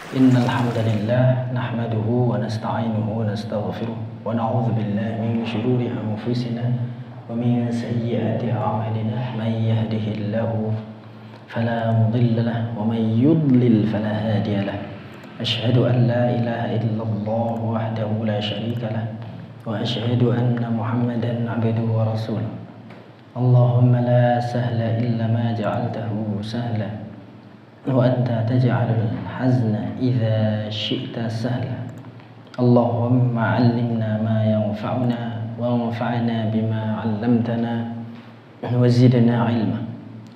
إن الحمد لله نحمده ونستعينه ونستغفره ونعوذ بالله من شرور أنفسنا ومن سيئات أعمالنا من يهده الله فلا مضل له ومن يضلل فلا هادي له أشهد أن لا إله إلا الله وحده لا شريك له وأشهد أن محمدا عبده ورسوله اللهم لا سهل إلا ما جعلته سهلا وأنت تجعل الحزن إذا شئت سهلا اللهم علمنا ما ينفعنا وانفعنا بما علمتنا وزدنا علما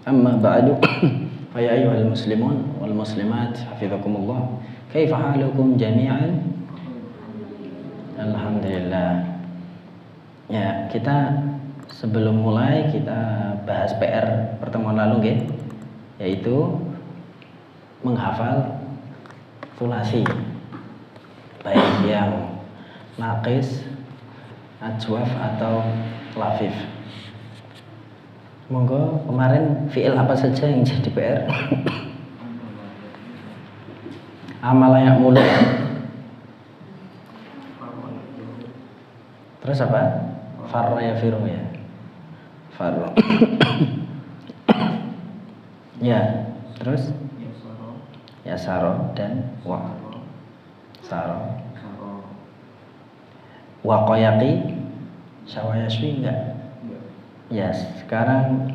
أما بعد فيا أيها المسلمون والمسلمات حفظكم الله كيف حالكم جميعا. Alhamdulillah. Ya, kita sebelum mulai kita bahas PR pertemuan lalu yaitu menghafal tulasi baik yang naqis, ajwaf atau lafif. Monggo kemarin fi'il apa saja yang jadi PR? Amala ya'mulu. Terus apa? Farra yafiru ya. Farra. Ya, terus Yasaro dan Saro. Waqayaqi Syawayaswi enggak? Ya, sekarang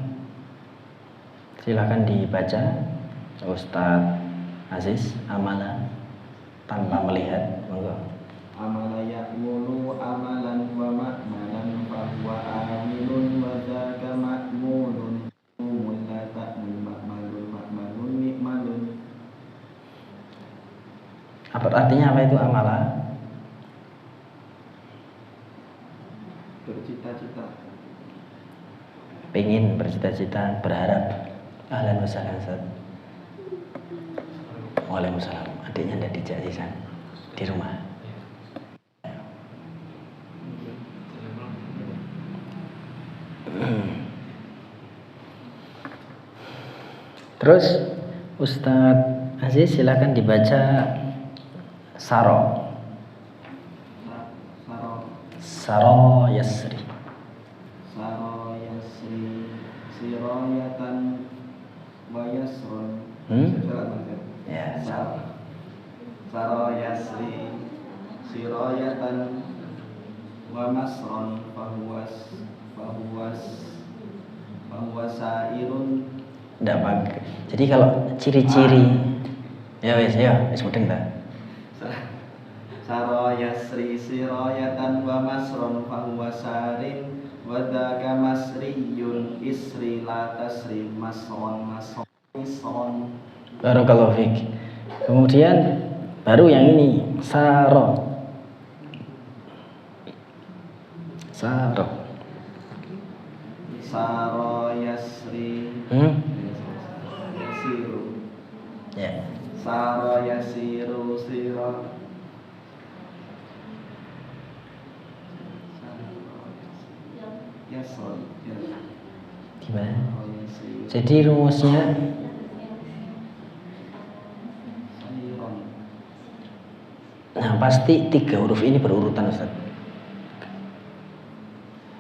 silakan dibaca Ustadz Aziz amala tanpa melihat. Monggo. Amala ya'mulu amalan wa ma'malan fa huwa amilun wa dzaka ma'mulun la ta'mul ma'malun ni'malun. Apa artinya apa itu amala? Bercita-cita. Pengen, bercita-cita, berharap. Ahlan wa sahlan Ustaz. Waalaikumsalam. Adiknya ada dijak di sana di rumah. Terus Ustadz Aziz silakan dibaca Saro. Saro yasri. Saro yasri siroyatan wa yasrun. Ya, Saro yasri siroyatan wa masron fahuwas sairun. Tidak bagus. Jadi kalau ciri-ciri ya wes mudeng ta. Saro yasri siroyatan wa masron fahuwas sarin wa dzaka masriyun isri la tasri masron. Barakallahu fiik. Kemudian baru yang ini Saro. Saro yasri yasiru. Ya. Saro yasiru siro. Yasron. Gimana? Jadi rumusnya pasti 3 huruf ini berurutan Ustaz.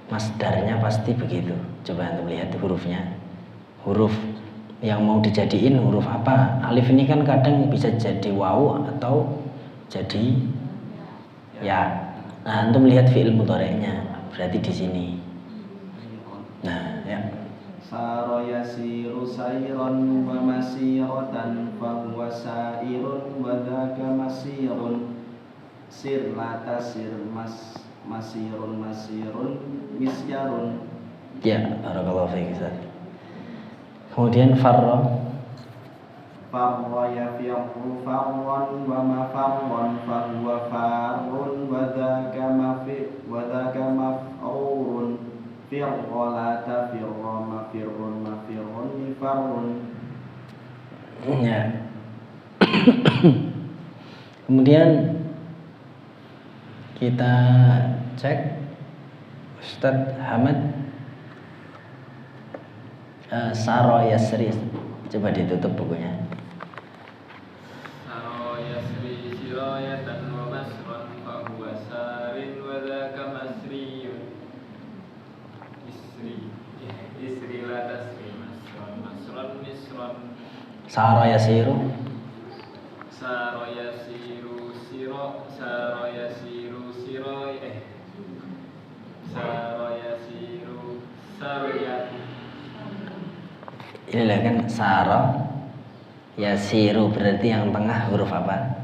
Masdarnya pasti begitu. Coba Anda lihat hurufnya. Huruf yang mau dijadiin huruf apa? Alif ini kan kadang bisa jadi wawu atau jadi ya. Nah, Antum lihat fi'il mudhari'nya. Berarti di sini. Nah, ya. Saro yasiru sayron wa masiratan fa huwa sairun wa dzaka masirun. Sir la tasir masirun misyarun. Ya, barakallahu fiik Ustaz. Kemudian farra yafi'u farran wa mafarran fa huwa farrun wa dzaka maf'urun. Firra la tafirra mafirrun mifarrun. Ya. Kemudian kita cek Ustadz Hamad Saro Yasri. Coba ditutup bukunya. Saro Yasri sirayatan wa masran fa huwa sarin wa dzaka masriyun isri la tasri masran misran Sara yasiru saro yasiru siro saro yasiru siro saro yasiru saryan. Inilah kan Sara yasiru berarti yang tengah huruf apa?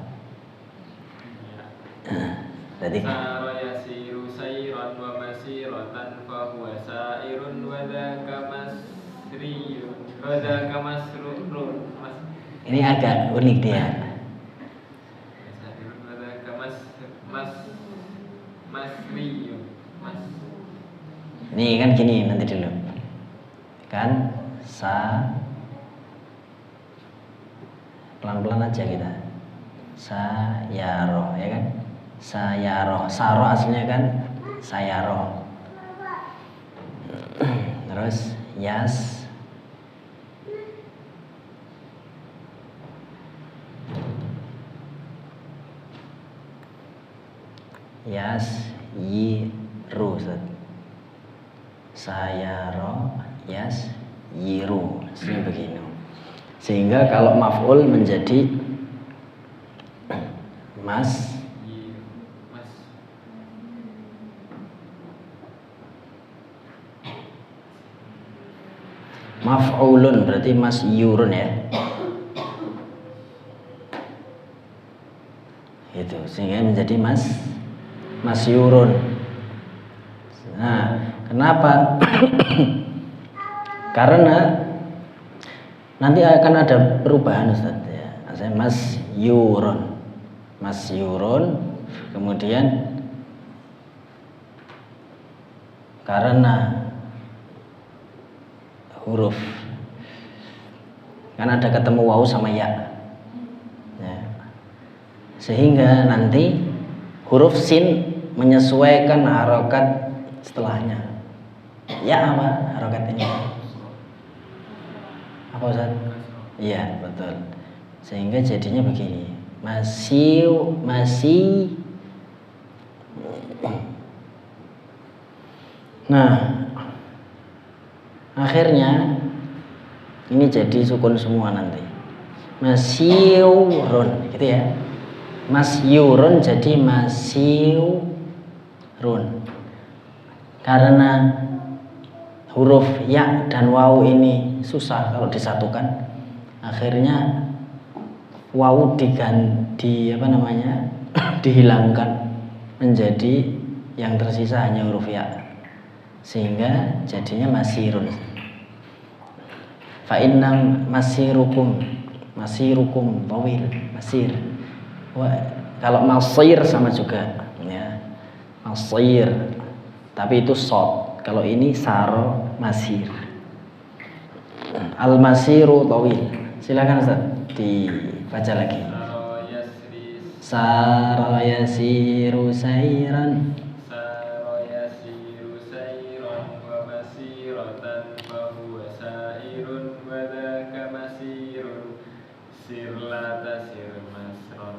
Berarti Saro yasiru sayran wa masiratan fa huwa sairun wa dzaka masriyun wa dzaka masrurun ini agak unik dia. sairun wa dzaka masriyun Ini kan gini nanti dulu. Kan pelan-pelan aja kita. Sayaro ya kan? Sayaro. Saro aslinya kan sayaro. Terus yiru sayaro yiru seperti begini. Sehingga kalau maf'ul menjadi mas maf'ulun berarti mas yurun ya. Itu sehingga menjadi mas yurun. Nah, kenapa? Karena nanti akan ada perubahan Ustaz ya. Saya mas yurun kemudian karena huruf kan ada ketemu waw sama ya. Sehingga nanti huruf sin menyesuaikan harokat setelahnya. Ya apa harokat ini? Apa Ustaz? Iya betul. Sehingga jadinya begini. Masih. Nah, akhirnya ini jadi sukun semua nanti. Masyurun gitu ya. Masyurun jadi masyurun. Karena huruf ya dan waw ini susah kalau disatukan. Akhirnya waw dihilangkan menjadi yang tersisa hanya huruf ya. Sehingga jadinya masirun. Fa innam masirukum tawil masir. Kalau masir sama juga ya. Masir. Tapi itu shad. Kalau ini saro masir. Al masiru tawil. Silakan Ustaz dibaca lagi. Saro yasiru sayran wa masiratan fa huwa sairun wa dzaka masirun sirla tasir masron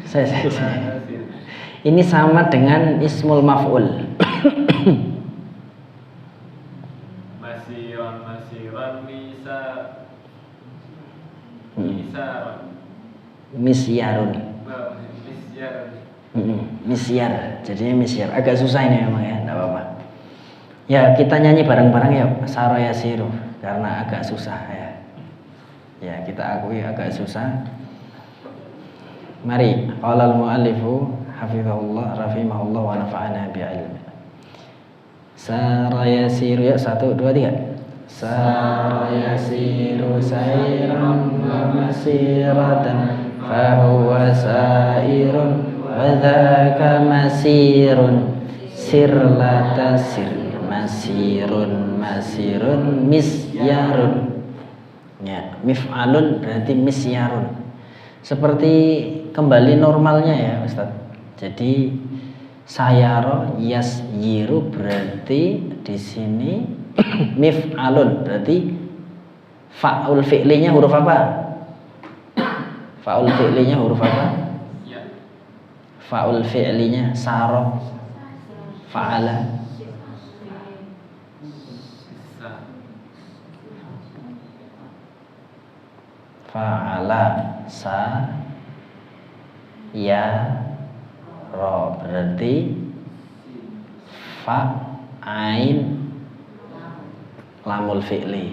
Saya. Ini sama dengan ismul maf'ul. Masiran misyarun. Misyar. Jadinya misyar. Agak susah ini memang ya, enggak apa-apa. Ya, kita nyanyi bareng-bareng ya, Saro yasiru karena agak susah ya. Ya, kita akui agak susah. Mari, qala al-muallifu hafizahullah rahimahullah wa nafa'ana bi'ilmi. Sara yasiru ya 1 2 3. Sara yasiru sayran wa masiratan fa huwa sairun wa dzaka masirun sir la tasir masirun misyarun. Ya, mif'alun berarti misyarun. Seperti kembali normalnya ya Ustaz. Jadi sayaro yasyiru berarti di sini mif'alun berarti fa'ul fi'linya huruf apa? Fa'ul fi'linya huruf apa? Fa'ul fi'linya saro, fa'ala. Fa'ala sa ya ro, berarti fa ain lamul fi'li.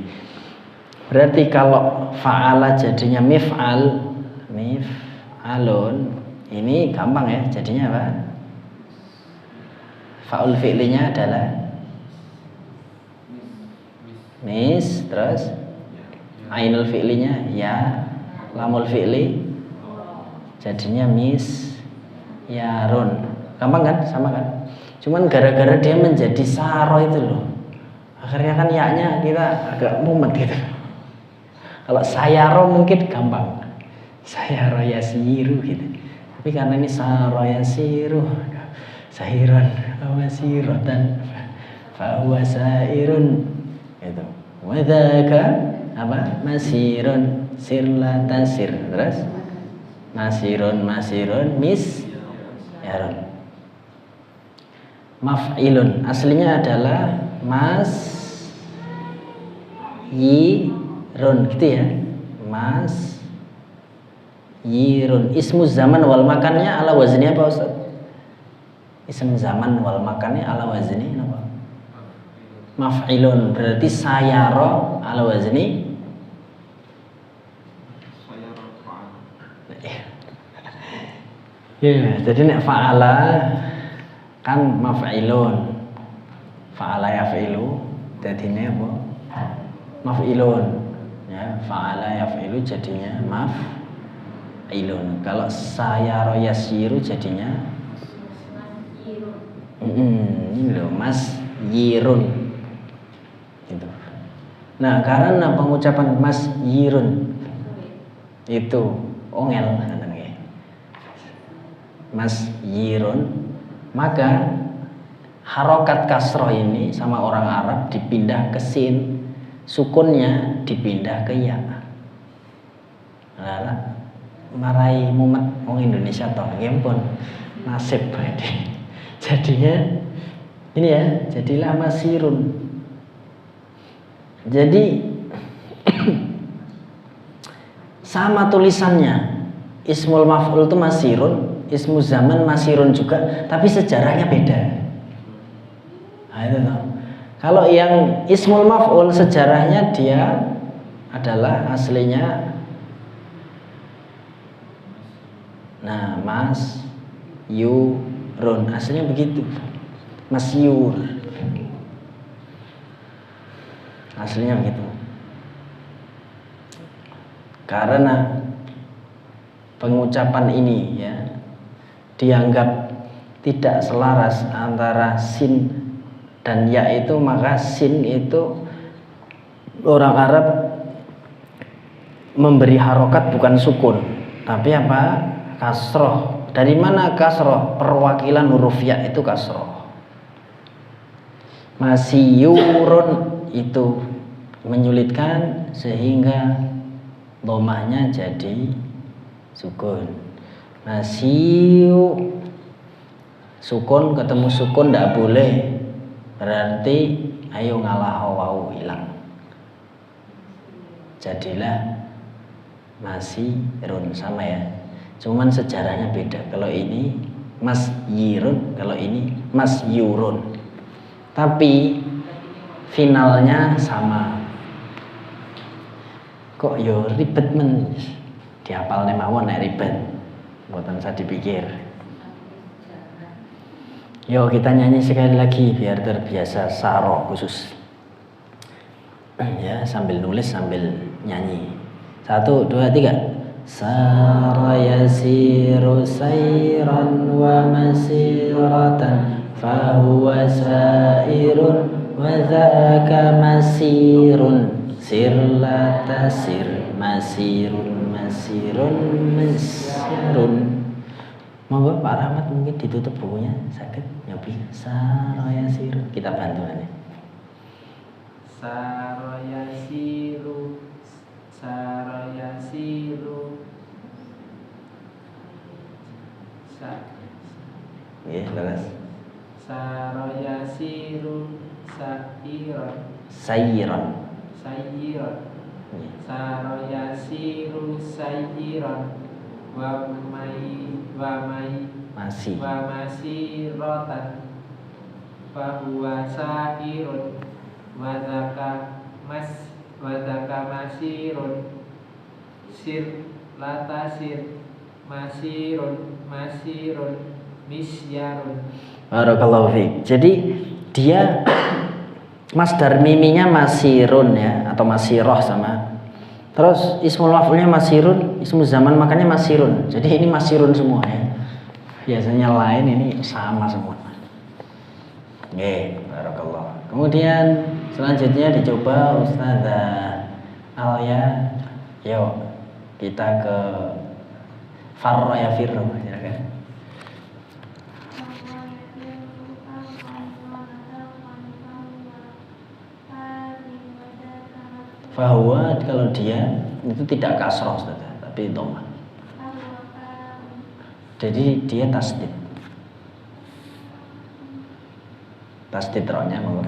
Berarti kalau fa'ala jadinya mif'alun, ini gampang ya, jadinya apa? Fa'ul fi'linya adalah terus ainul fi'linya ya, lamul fi'li jadinya yarun. Gampang kan? Sama kan? Cuman gara-gara dia menjadi saro itu loh, akhirnya kan yaknya kita agak mumet gitu. Kalau sayaro mungkin gampang, sayaro yasiru gitu. Tapi karena ini saro yasiru, sahiran wasirotan, fahuwa sairun itu. Wadaka apa? Masirun sirlatasir. Terus masirun yarun. Maf'ilun aslinya adalah yirun gitu ya, yirun. Ismu zaman wal makannya ala wazni apa Ustaz? Ismu zaman wal makannya ala wazni apa? Maf'ilun. Berarti sayaro ala wazni ya, jadi nek fa'ala kan maf'ilun, fa'ala yaf'ilu jadinya apa? Maf'ilun ya, fa'ala yaf'ilu jadinya maf'ilun. Kalau sayaro yasiru jadinya ini loh yirun gitu. Nah, karena pengucapan yirun itu ongel yirun, maka harokat kasroh ini sama orang Arab dipindah ke sin, sukunnya dipindah ke ya. Nah, marai mumet wong Indonesia toh, pun nasib berarti. Jadinya ini ya, jadilah masirun. Jadi sama tulisannya, ismul maf'ul itu masirun, ismu zaman masirun juga, tapi sejarahnya beda. Nah, itu toh. Kalau yang ismul maf'ul sejarahnya dia adalah aslinya yurun, aslinya begitu. Masyur. Aslinya begitu. Karena pengucapan ini ya dianggap tidak selaras antara sin dan ya itu, maka sin itu orang Arab memberi harokat bukan sukun, tapi apa? Kasroh. Dari mana kasroh? Perwakilan huruf ya itu kasroh. Masyurun itu menyulitkan sehingga domahnya jadi sukun. Masyu sukun ketemu sukun tidak boleh, berarti ayo ngalah wau hilang, jadilah masirun. Sama ya, cuman sejarahnya beda. Kalau ini masyirun, kalau ini masyurun, tapi finalnya sama. Kok yo ribet men dihafal mawon nek ribet, mboten usah dipikir. Yo kita nyanyi sekali lagi biar terbiasa saro khusus. Ya, sambil nulis sambil nyanyi. 1, 2, 3. Sara yasiru sayran wa masiratan fahuwa sairun wa dzaka masirun sirla tasir masirun masyarun. Monggo Pak Rahmat mungkin ditutup bukunya, sakit nyobi. Saraya siru, kita bantu nanti. Saraya siru, saraya siru, Nggih, leres. Saroyasiru Sayyiran. sayyiran. Nggih. Saroyasiru sayyiran wa Masih. masiratan fahuwa sairun wa dzaka masirun masirun misyarun. Barakallahu fiik. Jadi dia masdar miminya masirun ya atau masiroh sama. Terus ismul maf'ulnya masirun, ismul zaman makanya masirun. Jadi ini masirun semua ya. Biasanya lain, ini sama semua. Nggih, barakallah. Kemudian selanjutnya dicoba Ustazah Alia. Yuk kita ke farra ya firru, silakan. Bahwa kalau dia itu tidak kasroh Ustazah, tapi dhammah. Jadi dia tasdid. Tasdid rohnya mau.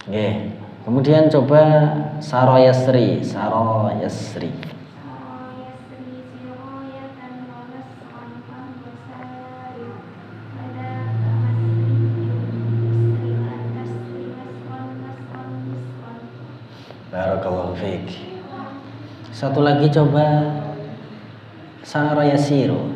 Oke. Kemudian coba saroyasri. Barakallahu fiik. Satu lagi coba sarayasiru.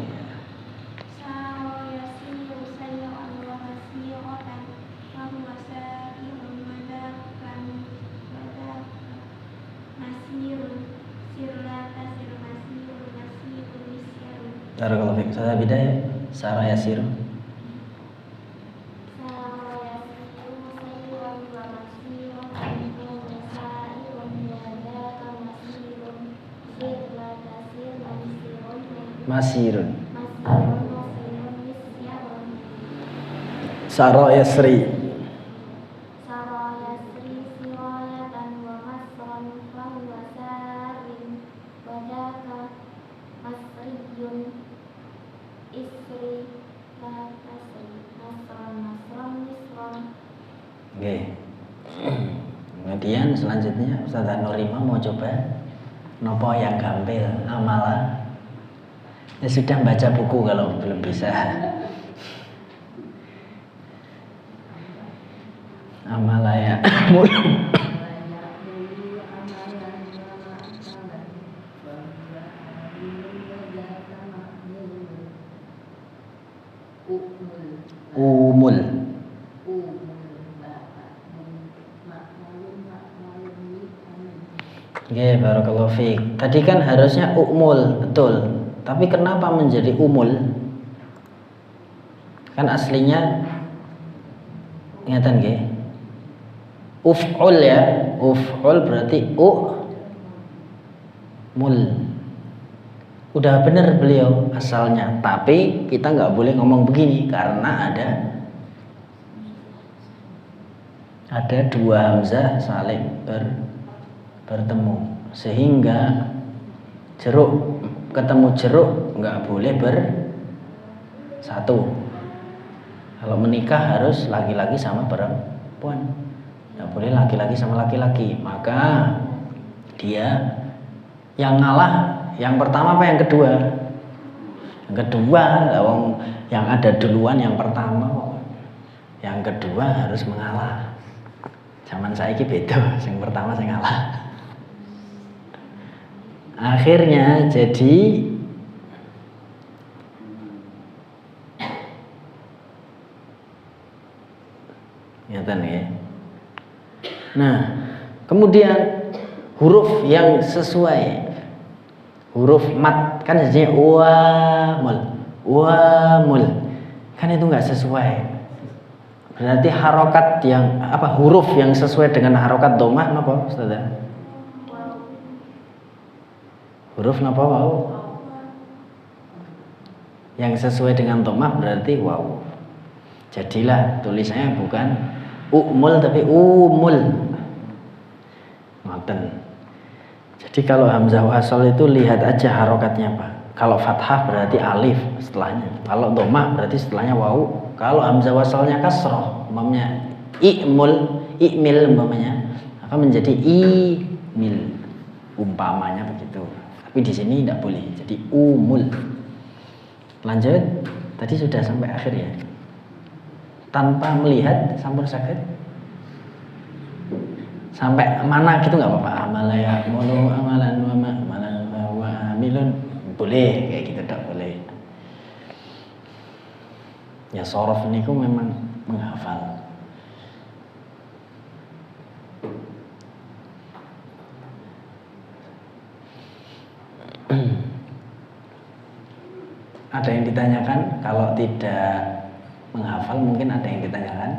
Barakallahu fiik. Saya bidaya sarayasiru. Masirun. Sarayasri. Oke. Kemudian selanjutnya Ustazah Nurima mau coba nopo yang gampil amala. Ya sudah baca buku kalau belum bisa. Amalaya. Umul. Oke, barakallahu fiik. Tadi kan harusnya umul, betul. Tapi kenapa menjadi umul? Kan aslinya ingatan nggih. Uf'ul ya. Uf'ul berarti mul. Udah benar beliau asalnya, tapi kita nggak boleh ngomong begini karena ada dua hamzah saling bertemu, sehingga jeruk ketemu jeruk nggak boleh bersatu. Kalau menikah harus laki-laki sama perempuan, nggak boleh laki-laki sama laki-laki. Maka dia yang ngalah yang pertama apa yang kedua? Yang kedua, yang ada duluan yang pertama, yang kedua harus mengalah. Zaman saiki beda, yang pertama sing ngalah. Akhirnya jadi ngeten ya. Nah, kemudian huruf yang sesuai, huruf mat kan jadinya wamul, kan itu nggak sesuai. Berarti harokat yang huruf yang sesuai dengan harokat dhammah napa Ustazah? Huruf napa waw? Yang sesuai dengan dhammah berarti waw. Jadilah tulisannya bukan umul tapi umul. Ngoten. Jadi kalau hamzah wasal itu lihat aja harokatnya Pak. Kalau fathah berarti alif setelahnya. Kalau dhammah berarti setelahnya wawu. Kalau hamzah wasalnya kasroh, umpamanya i'mil umpamanya, maka menjadi imil. Umpamanya begitu. Tapi di sini tidak boleh. Jadi umul. Lanjut. Tadi sudah sampai akhir ya. Tanpa melihat sampun saged. Sampai mana gitu nggak apa-apa. Amalaya mulu amalan wa amalan wa amilun boleh kayak gitu tak boleh. Ya sorof niku memang menghafal. Ada yang ditanyakan? Kalau tidak menghafal mungkin ada yang ditanyakan.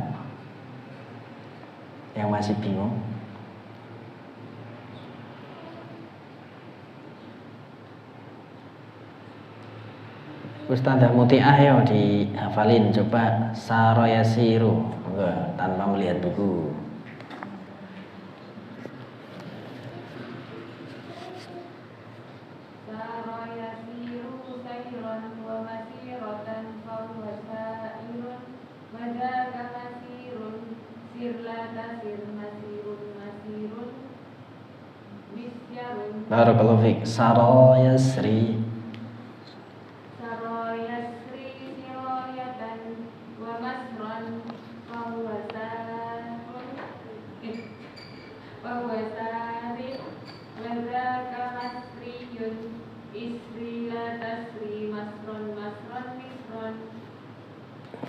Yang masih bingung. Ustazah Mutiah ya dihafalin, coba saroyasiru tanpa melihat buku. Saroyasiru sayron wa masiratan fahuwa sairun wa dzaka masirun sirla tasir masirun misyarun. Barakallahu fiik. Saroyasri.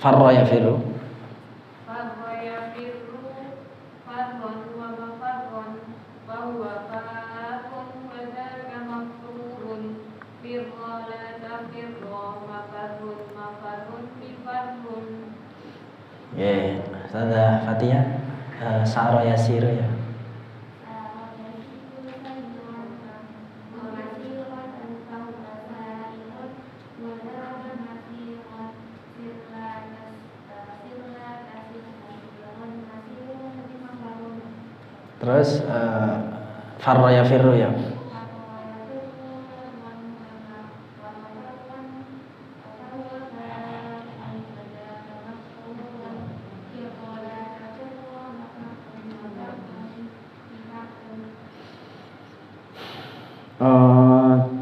Farra yafiru. Farra yafiru farron wa mafarron wa huwa farun wa dzaka mafrurun firra la tafirra mafarrun mafarrun bifarrun. Ya, Ustazah Fatihah Sa'ra yasiru ya. Terus farra yafirru ya.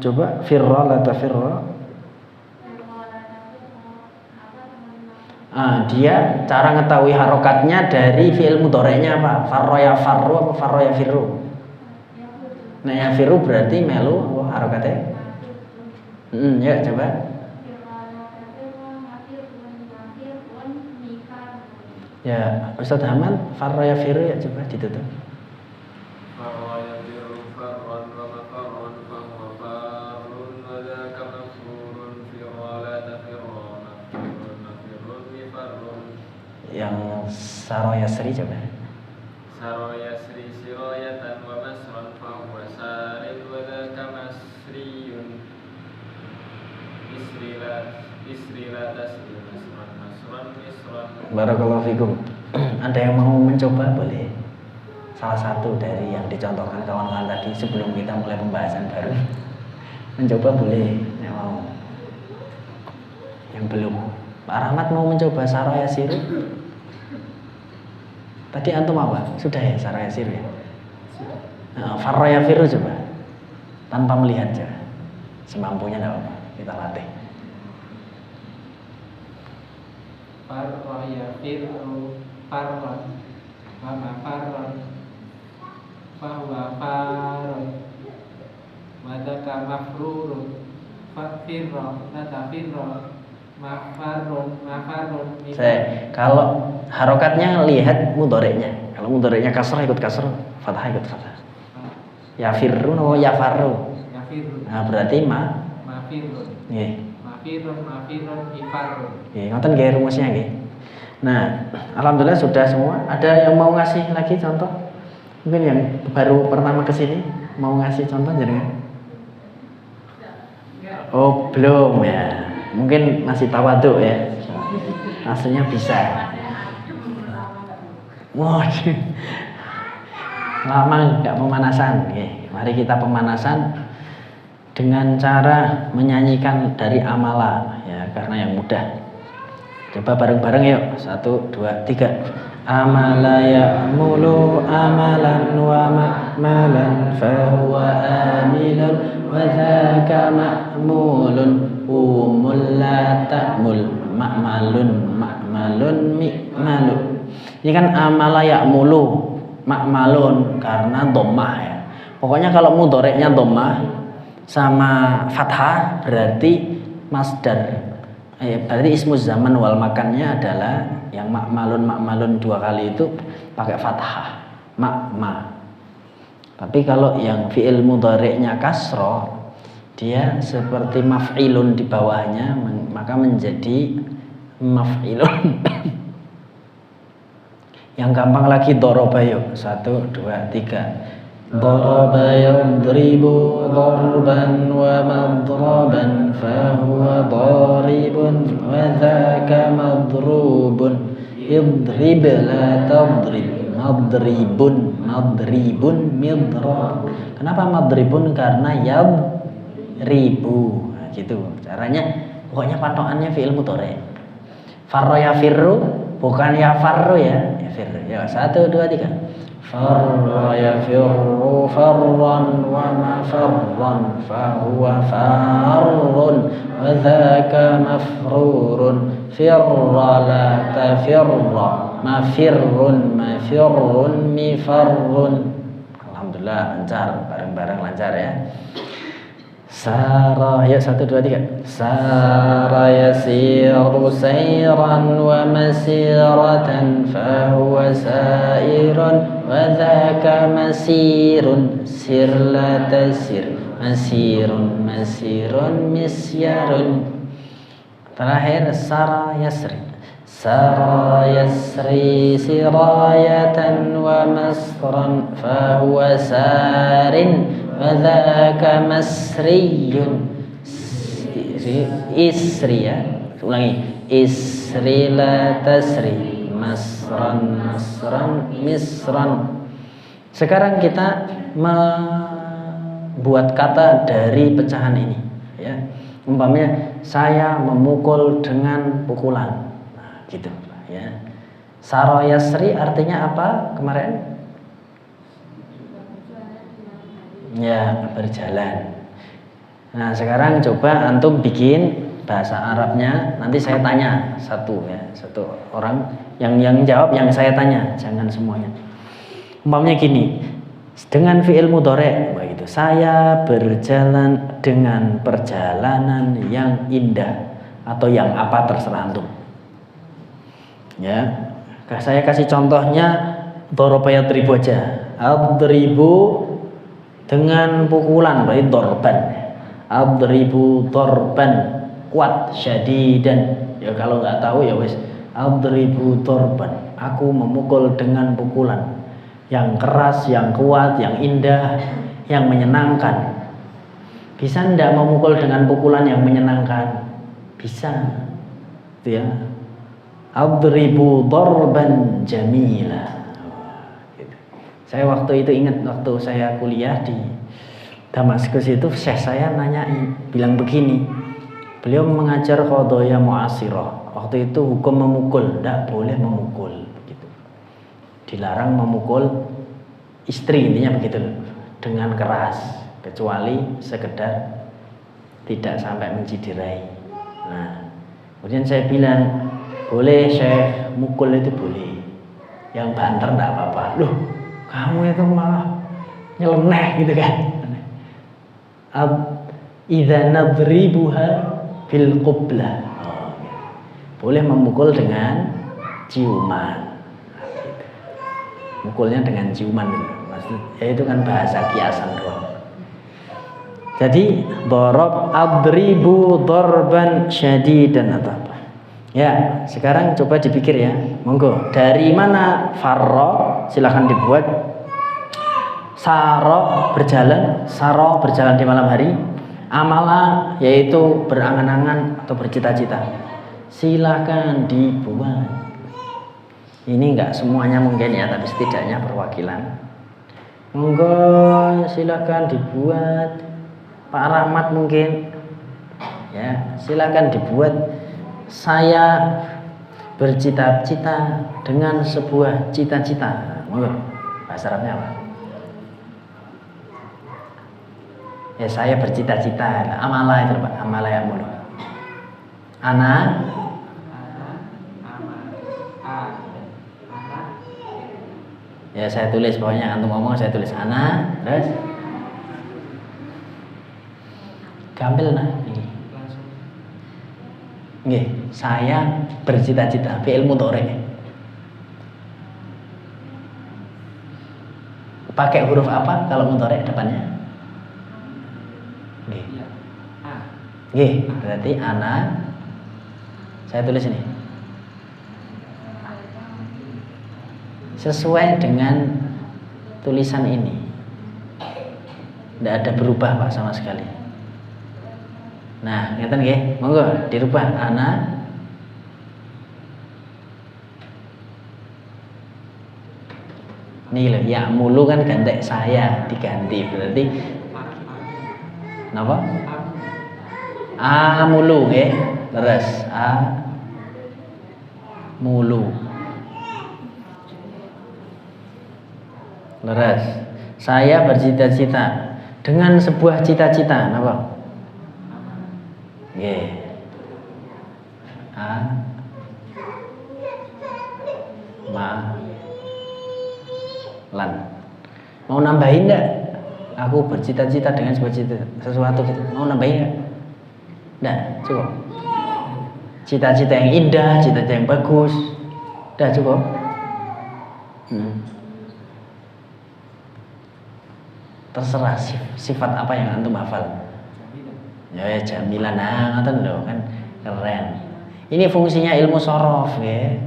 Coba firra la tafirra. Dia cara ngetahui harokatnya dari fi'il mudhari'nya apa? Farra yafarru apa farra yafirru? Nah yafirru berarti melu apa harokatnya? Ya coba. Ya Ustaz Hamad farra yafirru ya coba ditutup. Yang saroyasri coba. Saroyasri siroyatan wa masran fa huwa sarin wa dzaka masriyun isrila tasri masran misran. Barakallahu fikum. Ada yang mau mencoba boleh. Salah satu dari yang dicontohkan kawan-kawan tadi sebelum kita mulai pembahasan baru. Mencoba boleh yang mau. Yang belum. Pak Rahmat mau mencoba saroyasiru? Tadi antum apa? Sudah ya saroyasiru ya? Farra yafiru coba. Tanpa melihat coba. Semampunya enggak apa-apa. Kita latih. Farra yafiru farran wa mafarran fahuwa farun wa dzaka mafrurun firra la tafirra mafarun. Kalau harokatnya lihat mudhari'nya. Kalau mudhari'nya kasrah ikut kasrah, fathah ikut fathah. Yafirru atau yafarru? Yafirru. Nah, berarti mafirun. Nggih. Mafirun ifarun. Nggih, ngoten nggih rumusnya nggih. Nah, alhamdulillah sudah semua. Ada yang mau ngasih lagi contoh? Mungkin yang baru pertama ke sini mau ngasih contoh jenengan? Oh, belum ya. Mungkin masih tawaduk ya. Aslinya bisa. Waduh. Lama enggak pemanasan. Oke, mari kita pemanasan dengan cara menyanyikan dari amala ya, karena yang mudah. Coba bareng-bareng yuk. 1, 2, 3. Amala ya'mulu amalan wa ma'malan fahuwa amilun wa dzaka ma'mulun umul la ta'mul ma'malun mi'malun. Ini kan amala ya'mulu ma'malun karena dhammah ya. Pokoknya kalau mudhari'nya dhammah sama fathah berarti masdar. Berarti ismu zaman wal makannya adalah yang ma'malun 2 kali itu pakai fathah ma'ma. Tapi kalau yang fi'il mudhari'nya kasroh dia seperti maf'ilun di bawahnya, maka menjadi maf'ilun. Yang gampang lagi doroba yuk. 1, 2, 3. Doroba yadribu darban wa madraban fahuwa daribun wa dzaka madrubun idrib la tadrib madribun midrab. Kenapa madribun? Karena yadribu. Nah, gitu caranya. Pokoknya patokannya fi'il mudhari'. Farra yafirru bukan yafarru ya. Ya 1, 2, 3. Farra yafirru farran wa mafarran fahuwa farrun wa dzaka mafrurun firra la tafirra mafirrun mifarrun. Alhamdulillah lancar, bareng-bareng lancar ya. Sara ya 1, 2, 3. Sara yasiru sayran wa masiratan fahuwa sairun wa dzaka masirun sir la tasir masirun misyarun. Terakhir sara yasri sirayatan wa masran fahuwa sarin wa dzaka masriyun isri ya. Ulangi. Isri la tasri masran misran. Sekarang kita membuat kata dari pecahan ini ya. Umpamanya saya memukul dengan pukulan. Nah, gitu ya. Sara yasri artinya apa kemarin? Ya, berjalan. Nah, sekarang coba antum bikin bahasa Arabnya. Nanti saya tanya satu orang yang jawab yang saya tanya, jangan semuanya. Umpamanya gini, dengan fi'il mudhari' begitu. Saya berjalan dengan perjalanan yang indah atau yang apa terserah antum. Ya. Saya kasih contohnya daraba yadribu aja. Adribu dengan pukulan berarti dorban. Adribu dorban kuat syadidan. Ya kalau nggak tahu ya wes. Adribu dorban. Aku memukul dengan pukulan yang keras, yang kuat, yang indah, yang menyenangkan. Bisa ndak memukul dengan pukulan yang menyenangkan? Bisa. Itu ya. Adribu dorban jamila. Saya waktu itu ingat waktu saya kuliah di Damaskus itu syekh saya nanyain, bilang begini. Beliau mengajar qadhaya mu'asirah. Waktu itu hukum memukul, tidak boleh memukul begitu. Dilarang memukul istri, intinya begitu dengan keras, kecuali sekedar tidak sampai menciderai. Nah, kemudian saya bilang, boleh syekh, mukul itu boleh. Yang banter tidak apa-apa. Loh, kamu itu malah nyeleneh gitu kan. Idza nadribuha fil qublah. Boleh memukul dengan ciuman. Mukulnya dengan ciuman gitu. Maksudnya itu kan bahasa kiasan doang. Jadi darab adribu darban syadidan atau apa. Ya, sekarang coba dipikir ya. Monggo, dari mana farra? Silakan dibuat. Saro berjalan di malam hari. Amala yaitu berangan-angan atau bercita-cita. Silakan dibuat. Ini enggak semuanya mungkin ya, tapi setidaknya perwakilan. Monggo silakan dibuat. Pak Rahmat mungkin. Ya, silakan dibuat. Saya bercita-cita dengan sebuah cita-cita. Monggo. Bahasa Arabnya apa? Ya, saya bercita-cita. Amala itu, Pak. Amala ya mulu. Ana ya saya tulis, pokoknya antum ngomong saya tulis ana, terus gampil nah ini. Nggih, saya bercita-cita fi'il mudhari. Pakai huruf apa kalau mudhari depannya? Nggih. Nggih, berarti ana saya tulis ini. Sesuai dengan tulisan ini. Tidak ada berubah Pak sama sekali. Nah, ngeten nggih, monggo dirubah ana ini loh, ya mulu kan ganti saya diganti berarti napa? A mulu nggih. Terus a mulu. Leres. Saya bercita-cita dengan sebuah cita-cita, napa? Nggih. Lan. Mau nambahin enggak? Aku bercita-cita dengan sebuah sesuatu gitu. Mau nambahin enggak? Enggak, cukup. Cita-cita yang indah, cita-cita yang bagus. Udah cukup. Terserah sifat apa yang antum hafal. Ya jamilan ngoten lho kan keren. Ini fungsinya ilmu shorof ya.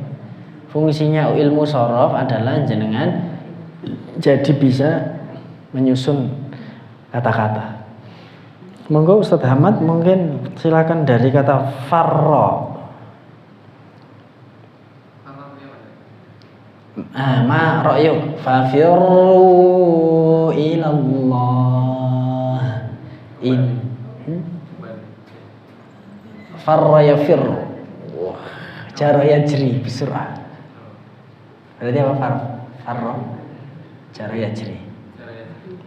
Fungsinya ilmu shorof adalah jenengan jadi bisa menyusun kata-kata. Monggo Ustaz Ahmad mungkin silakan dari kata farro. Ma ra'yuk fafirru ilallah in farra yafirru jara yajri bisur'ah. Berarti apa farra jara yajri.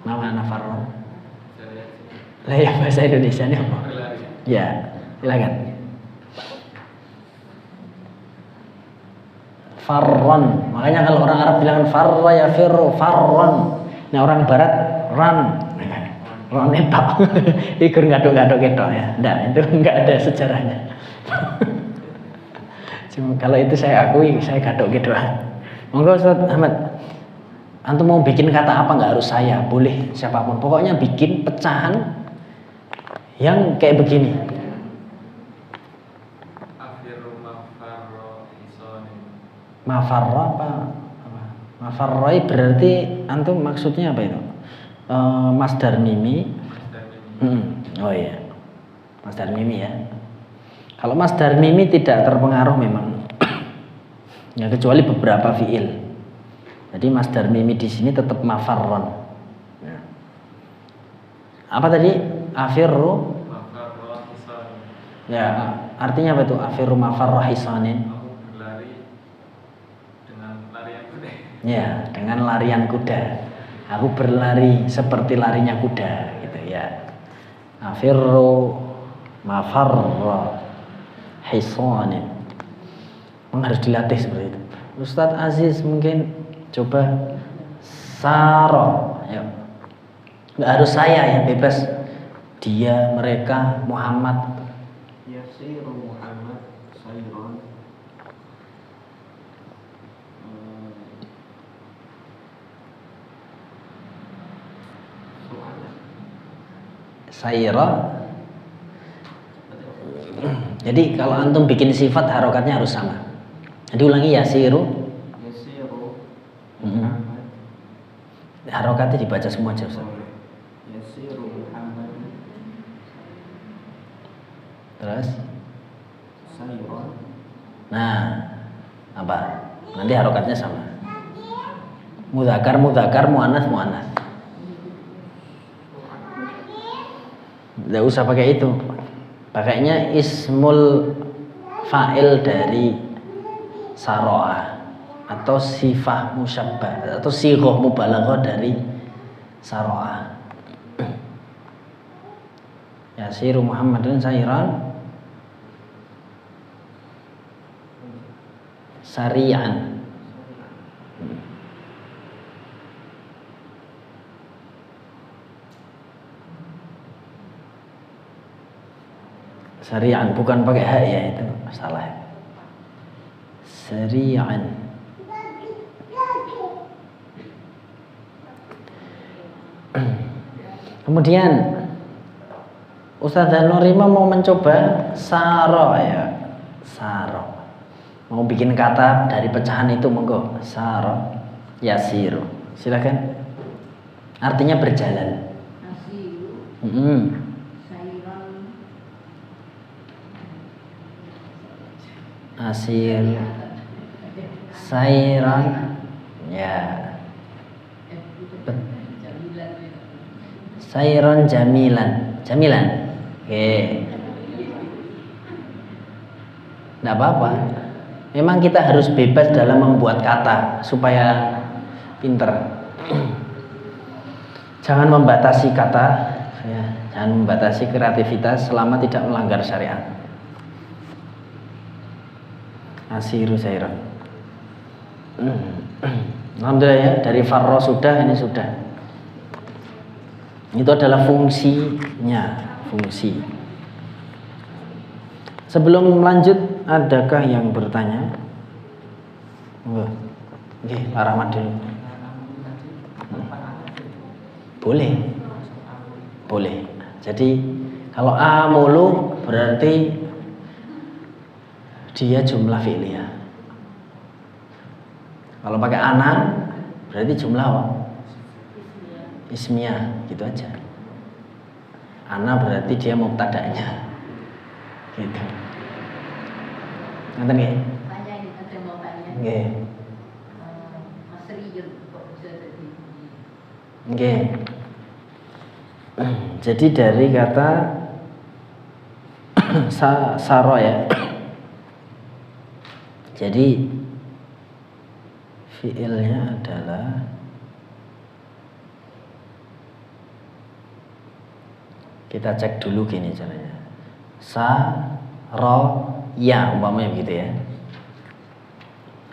Mana farra? Lah ya bahasa Indonesia ini apa? Ya, silakan. Farron, makanya kalau orang Arab bilang farra yafirru farron. Nah orang Barat ran itu ikur ngaduk-ngaduk gitu ya. Nah itu enggak ada sejarahnya. Cuma kalau itu saya akui, saya gaduk gitu. Monggo Ustaz Ahmad, antum mau bikin kata apa nggak harus saya, boleh siapapun. Pokoknya bikin pecahan yang kayak begini. Mafarra apa? Mafarroi berarti antum maksudnya apa itu? Masdar mimi. Oh iya, masdar mimi ya. Kalau masdar mimi tidak terpengaruh memang, ya kecuali beberapa fiil. Jadi masdar mimi di sini tetap mafarron. Ya. Apa tadi? Afirru. Ya, artinya apa itu? Afirru mafarra hisanin. Ya, dengan larian kuda. Aku berlari seperti larinya kuda, gitu ya. Afirru mafarra hisanin. Harus dilatih seperti itu. Ustadz Aziz mungkin coba saro, ya. Nggak harus saya yang bebas. Dia, mereka, Muhammad. Yasiru Muhammad sayron. Sayra. Jadi kalau antum bikin sifat harokatnya harus sama. Jadi ulangi yasiru. Yasiru. Harokatnya dibaca semua aja Ustaz. Yasiru Muhammad. Terus? Sayron. Nah, apa? Nanti harokatnya sama. Mudzakkar, muanats, muanats. Nggak usah pakai itu. Pakainya ismul fa'il dari saro'a atau sifah musyabbah atau sighah mubalaghah dari saro'a. Yasiru Muhammadun sayran sari'an. Sari'an bukan pakai hak ya, itu salah. Sari'an. Kemudian Ustazah Nurima mau mencoba saro ya. Saro. Mau bikin kata dari pecahan itu, monggo. Saro yasiru. Silakan. Artinya berjalan. Asir sairan ya. Sairan jamilan. Jamilan. Oke. Enggak apa-apa. Memang kita harus bebas dalam membuat kata supaya pinter. Jangan membatasi kata ya. Jangan membatasi kreativitas selama tidak melanggar syariat. Asiru sairan. Alhamdulillah ya, dari farro sudah, ini sudah. Itu adalah fungsinya, fungsi. Sebelum lanjut, adakah yang bertanya? Oke, Pak Rahmat dulu. Boleh. Boleh. Jadi kalau A mulu berarti dia jumlah fi'liyah. Kalau pakai ana berarti jumlah apa? Ismiyah, gitu aja. Ana berarti dia mubtada'nya. Gitu. Ngerti nggih? Nggih. Nggih. Jadi dari kata saro ya. Jadi fiilnya adalah kita cek dulu gini caranya. Ya umpamanya begitu ya.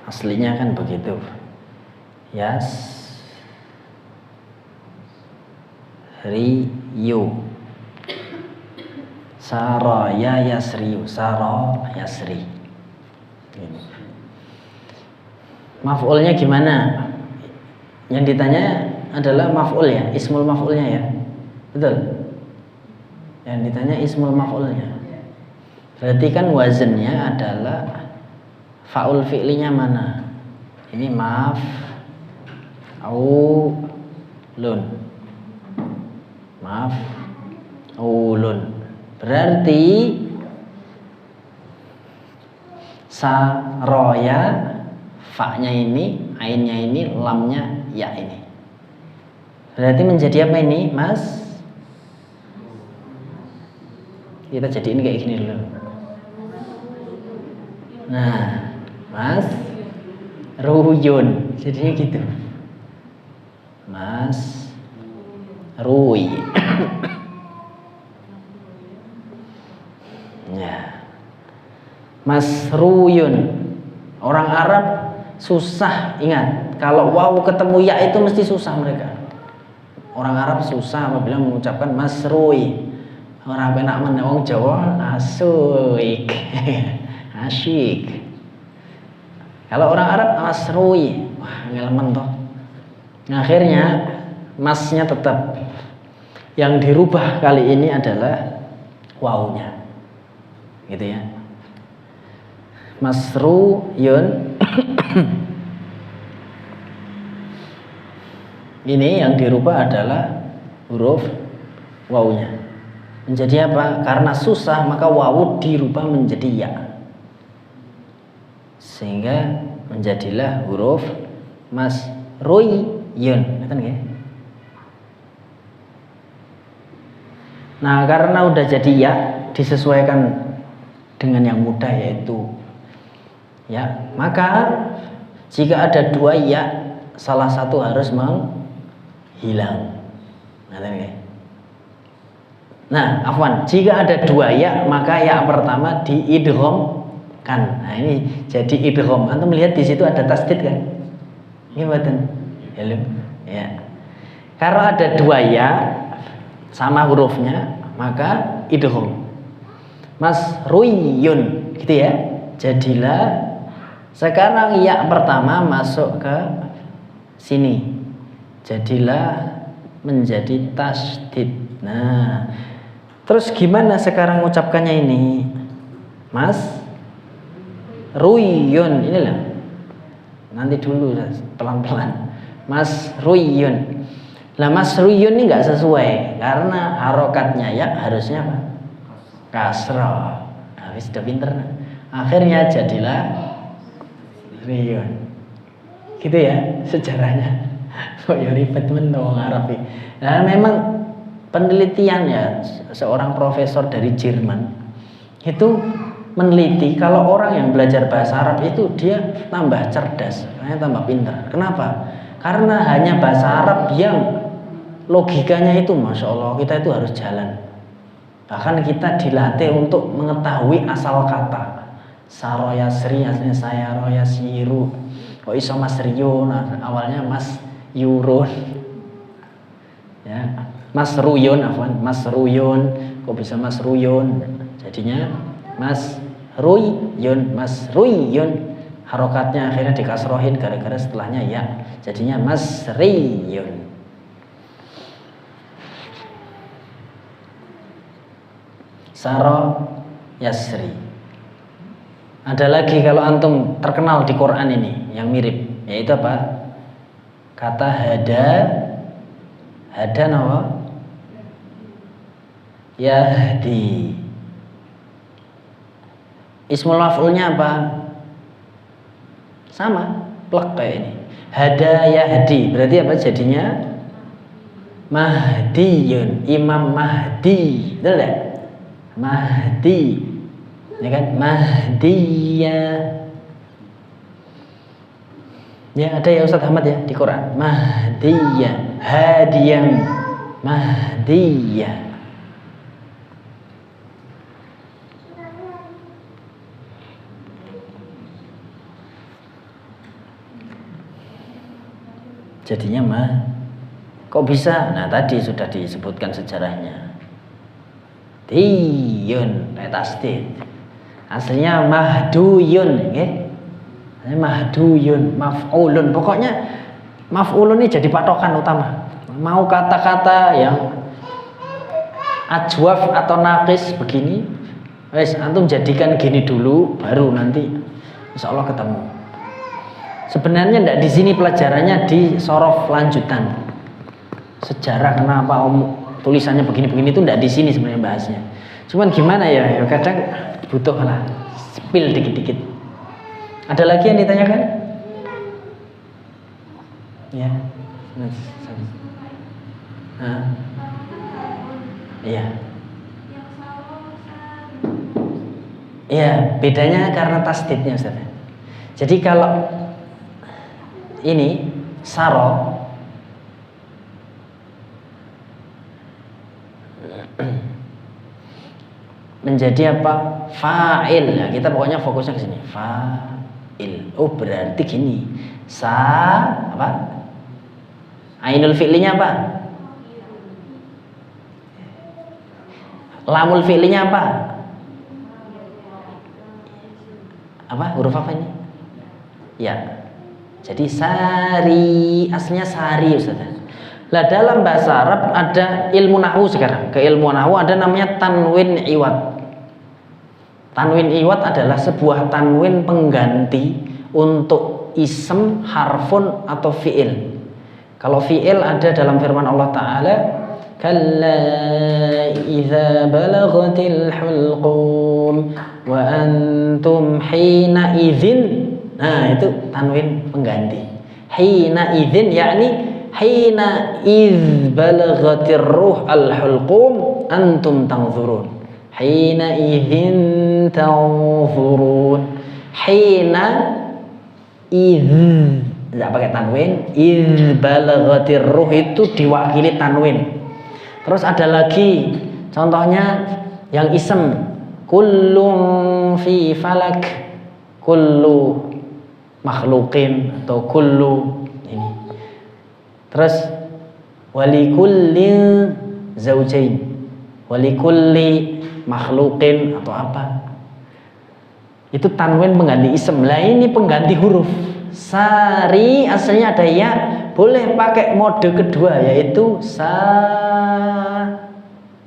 Aslinya kan begitu. Riyu. Saraya yasriyu. Saro yasri. Ini. Maf'ulnya gimana? Yang ditanya adalah maf'ul ya, ismul maf'ulnya ya. Betul? Yang ditanya ismul maf'ulnya. Berarti kan wazennya adalah fa'ul fi'linya mana? Ini maf'ulun. Maf'ulun. Berarti saroya fa-nya ini, ainnya ini, lamnya ya ini. Berarti menjadi apa ini, Mas? Kita jadiin kayak gini dulu. Nah, Mas Ruyun. Jadinya gitu. Mas Ruy. Ya. Mas Ruyun. Orang Arab susah, ingat, kalau waw ketemu ya itu mesti susah mereka. Orang Arab susah apabila mengucapkan masrui. Orang enak menewang Jawa asuik. Asyik. Kalau orang Arab masrui, wah ngelemen toh. Nah, akhirnya masnya tetap. Yang dirubah kali ini adalah wawnya. Gitu ya. Masruyun. Ini yang dirubah adalah huruf wawunya. Menjadi apa? Karena susah maka wawu dirubah menjadi ya. Sehingga menjadilah huruf masruyun. Ngerti nggih? Nah, karena udah jadi ya, disesuaikan dengan yang mudah yaitu ya. Maka jika ada dua ya, salah satu harus menghilang. Nah, afwan, jika ada dua ya, maka ya pertama diidghamkan. Nah, ini jadi idgham. Antum melihat di situ ada tasdid kan? Ini betul. Ya. Kalau ada dua ya sama hurufnya, maka idgham. Masruyun, gitu ya. Jadilah sekarang ya pertama masuk ke sini. Jadilah menjadi tasdid. Nah, terus gimana sekarang ucapkannya ini? Mas Ruyun, inilah. Nanti dulu pelan-pelan. Mas Ruyun. Lah Mas Ruyun ini nggak sesuai karena harokatnya ya harusnya apa? Kasrah. Nah, sudah pinter. Akhirnya jadilah Ruyun. Gitu ya sejarahnya. Kok ya ribet men wong Arab iki. Nah, memang penelitian ya seorang profesor dari Jerman itu meneliti kalau orang yang belajar bahasa Arab itu dia tambah cerdas, tambah pintar. Kenapa? Karena hanya bahasa Arab yang logikanya itu Masya Allah kita itu harus jalan. Bahkan kita dilatih untuk mengetahui asal kata. Saroya Sri aslinya saya roya siru. Kok iso Mas Riyun, awalnya Mas Yurun. Ya, Mas Ruyun, afwan, Mas Ruyun. Kok bisa Mas Ruyun? Jadinya Mas Ruyun, Mas Ruyun. Harokatnya akhirnya dikasrohin gara-gara setelahnya ya. Jadinya Mas Riyun. Saro Yasri. Ada lagi kalau antum terkenal di Quran ini yang mirip, yaitu apa? Kata hada nawa yahdi. Ismul maf'ulnya apa? Sama, plek kayak ini. Hada yahdi, berarti apa jadinya? Mahdiyun, Imam Mahdi, betul enggak? Mahdi. Ya kan? Mahdiyah. Ya ada ya Ustaz Ahmad ya di Quran. Mahdiyah, hadiyan, Mahdiyah. Jadinya mah kok bisa? Nah tadi sudah disebutkan sejarahnya. Diyun, tasdid. Aslinya mahduyun, okay? Mahduyun, maf'ulun. Pokoknya maf'ulun ini jadi patokan utama. Mau kata-kata yang ajwaf atau naqis begini, wes antum jadikan gini dulu, baru nanti insya Allah ketemu. Sebenarnya tidak di sini pelajarannya, di sorof lanjutan. Sejarah kenapa tulisannya begini-begini itu tidak di sini sebenarnya bahasnya. Cuman gimana ya, kadang butuh lah spill dikit-dikit. Ada lagi yang ditanyakan? Ya. Nah. Iya. Iya, bedanya karena tasdidnya Ustaz. Jadi kalau ini saro menjadi apa? Fa'il. Ya, kita pokoknya fokusnya ke sini. Fa'il. Oh, berarti gini. Apa? Ainul fi'linya apa? Lamul fi'linya apa? Apa? Huruf apa ini? Ya. Jadi sari, aslinya sari Ustaz. Lah dalam bahasa Arab ada ilmu nahwu sekarang. Ke ilmu nahwu ada namanya tanwin iwad. Tanwin iwad adalah sebuah tanwin pengganti untuk ism, harfun atau fi'il. Kalau fi'il ada dalam firman Allah Ta'ala, kalla idza balaghatil hulqum wa antum hina idzin. Nah, itu tanwin pengganti. Hina idzin yakni hina idz balaghatir ruh al hulqum antum tanzurun. Hina idzin tanzurun. Hina idz enggak pakai tanwin, idz balaghatir ruh itu diwakili tanwin. Terus ada lagi contohnya yang isem, kullun fi falak, kullu makhluqin atau kullu ini. Terus walikulli zaujain, walikulli makhluqin atau apa. Itu tanwin pengganti isem. Lah ini pengganti huruf. Sari asalnya ada ya, boleh pakai mode kedua yaitu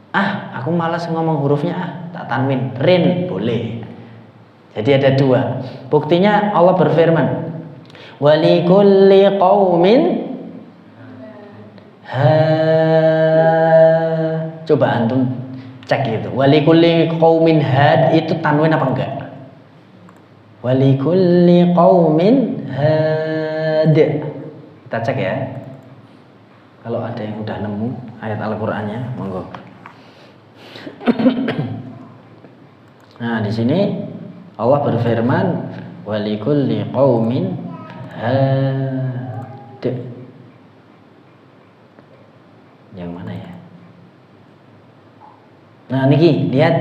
aku malas ngomong hurufnya tak tanwin. Rin boleh. Jadi ada dua. Buktinya Allah berfirman, walikulli qaumin coba antum cek itu. Walikulli qaumin had itu tanwin apa enggak? Walikulli qaumin had. Kita cek ya. Kalau ada yang udah nemu ayat Al-Qur'annya, monggo. Nah, di sini Allah berfirman walikulli qaumin had. Yang mana ya? Nah, niki lihat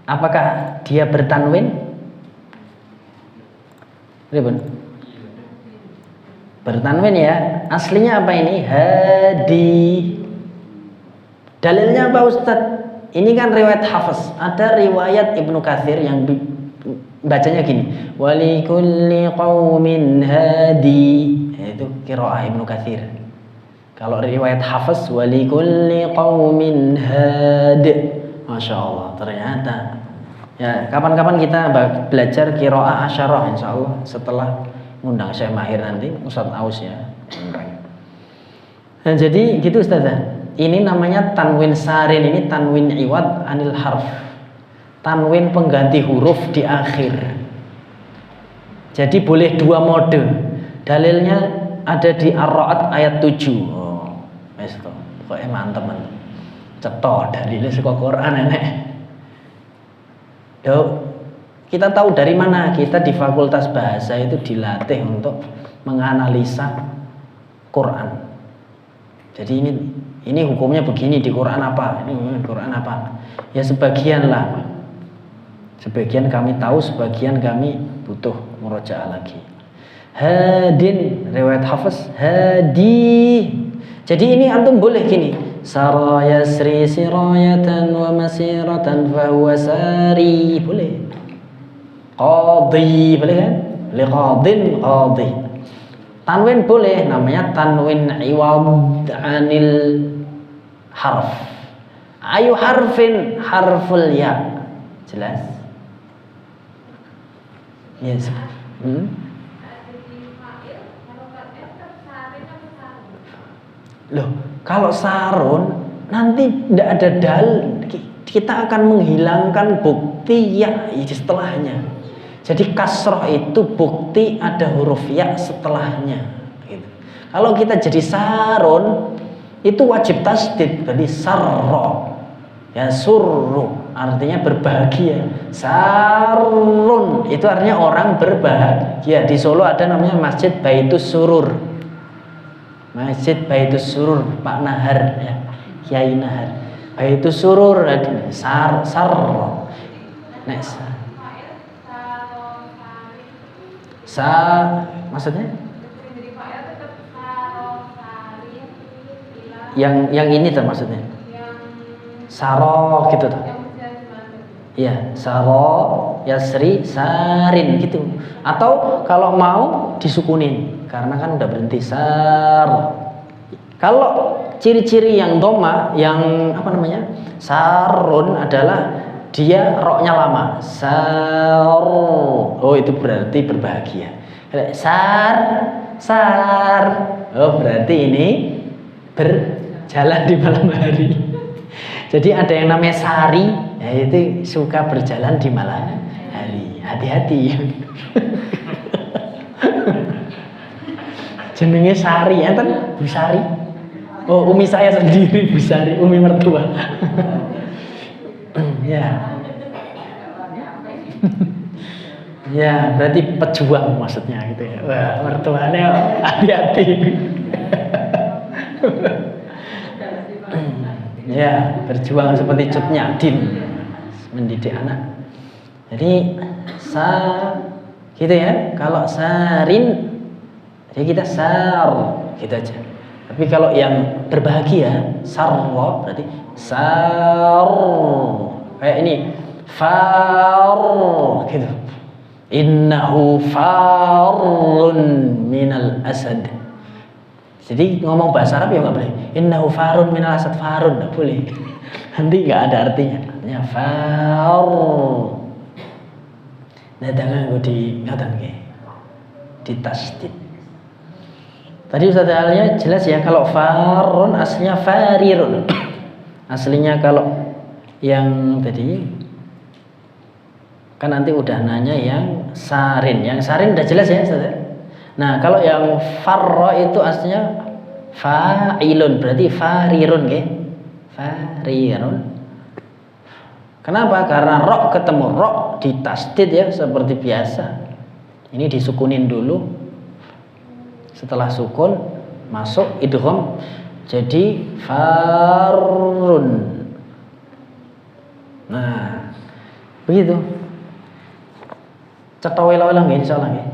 apakah dia bertanwin? Ribun. Bertanwin ya. Aslinya apa ini? Hadi. Dalilnya apa Ustaz? Ini kan riwayat Hafiz. Ada riwayat Ibnu Katsir yang bacanya gini. Walikulli qaumin hadi. Itu qiraah Ibnu Katsir. Kalau riwayat Hafiz walikulli qaumin had. Masya Allah, ternyata. Ya, kapan-kapan kita belajar qiraah asyarah insyaallah setelah ngundang Syekh Mahir nanti, Ustaz Aus ya. Nah, jadi gitu Ustazah. Ini namanya tanwin sarin, ini tanwin iwad anil harf. Tanwin pengganti huruf di akhir. Jadi boleh dua mode. Dalilnya ada di Ar-Ra'd ayat 7. Oh, wis to. Pokoke mantep. Cetok dalile saka Quran enek. Kita tahu dari mana? Kita di Fakultas Bahasa itu dilatih untuk menganalisa Quran. Jadi ini hukumnya begini, di Quran apa? Ini Quran apa? Ya sebagian lah. Sebagian kami tahu, sebagian kami butuh murojaah lagi. Hadin, riwayat Hafiz, hadi. Jadi ini antum boleh gini. Sara yasri sirayatan wa masiratan fahuwa sari. Boleh. Qadhi, boleh kan? Liqadin qadhi. Tanwin boleh, namanya tanwin iwad anil harf. Ayu harfin harful ya. Jelas? Yes. Loh, kalau sarun nanti tidak ada kita akan menghilangkan bukti ya setelahnya. Jadi kasroh itu bukti ada huruf ya setelahnya. Gitu. Kalau kita jadi sarun itu wajib tasdid, berarti sarro ya surru artinya berbahagia. Sarun itu artinya orang berbahagia. Di Solo ada namanya Masjid Baitus Surur. Masjid Baitus Surur, Pak Nahar ya, Kiai Nahar. Baitus Surur sarro. Next. Maksudnya? Yang ini tuh maksudnya. Saro gitu tuh. Iya, saro, yasri, sarin gitu. Atau kalau mau disukunin karena kan udah berhenti sar. Kalau ciri-ciri yang doma, yang apa namanya? Sarun adalah dia roknya lama. Sar. Oh, itu berarti berbahagia. Sar. Oh, berarti ini berjalan di malam hari. Jadi ada yang namanya sari, yaitu suka berjalan di malam hari. Hati-hati. Jenenge sari, enten Bu Sari. Oh, umi saya sendiri Bu Sari, umi mertua. Ya. Ya, berarti pejuang maksudnya gitu ya. Wah, mertuanya hati-hati. Ya, berjuang seperti Cut Nyadim mendidik anak. Jadi gitu ya. Kalau sarin, jadi kita sar gitu aja. Tapi kalau yang berbahagia, sarro berarti sar. Kayak ini, far gitu. Innahu farun minal asad. Jadi ngomong bahasa Arab ya nggak boleh. Innahu farun minal asad, farun nggak boleh. Nanti nggak ada artinya. Artinya far. Nah, jangan gue diingatkan di tasdid. Tadi Ustaz Alia jelas ya, kalau farun aslinya farirun. Aslinya kalau yang tadi kan nanti udah nanya yang sarin. Yang sarin udah jelas ya Ustaz. Nah, kalau yang farro itu aslinya fa'ilun, berarti farirun nggih. Farirun. Kenapa? Karena ro ketemu ro di tasdid ya seperti biasa. Ini disukunin dulu. Setelah sukun masuk idgham jadi farun. Nah, begitu. Cetawela-wela nggih insyaallah nggih.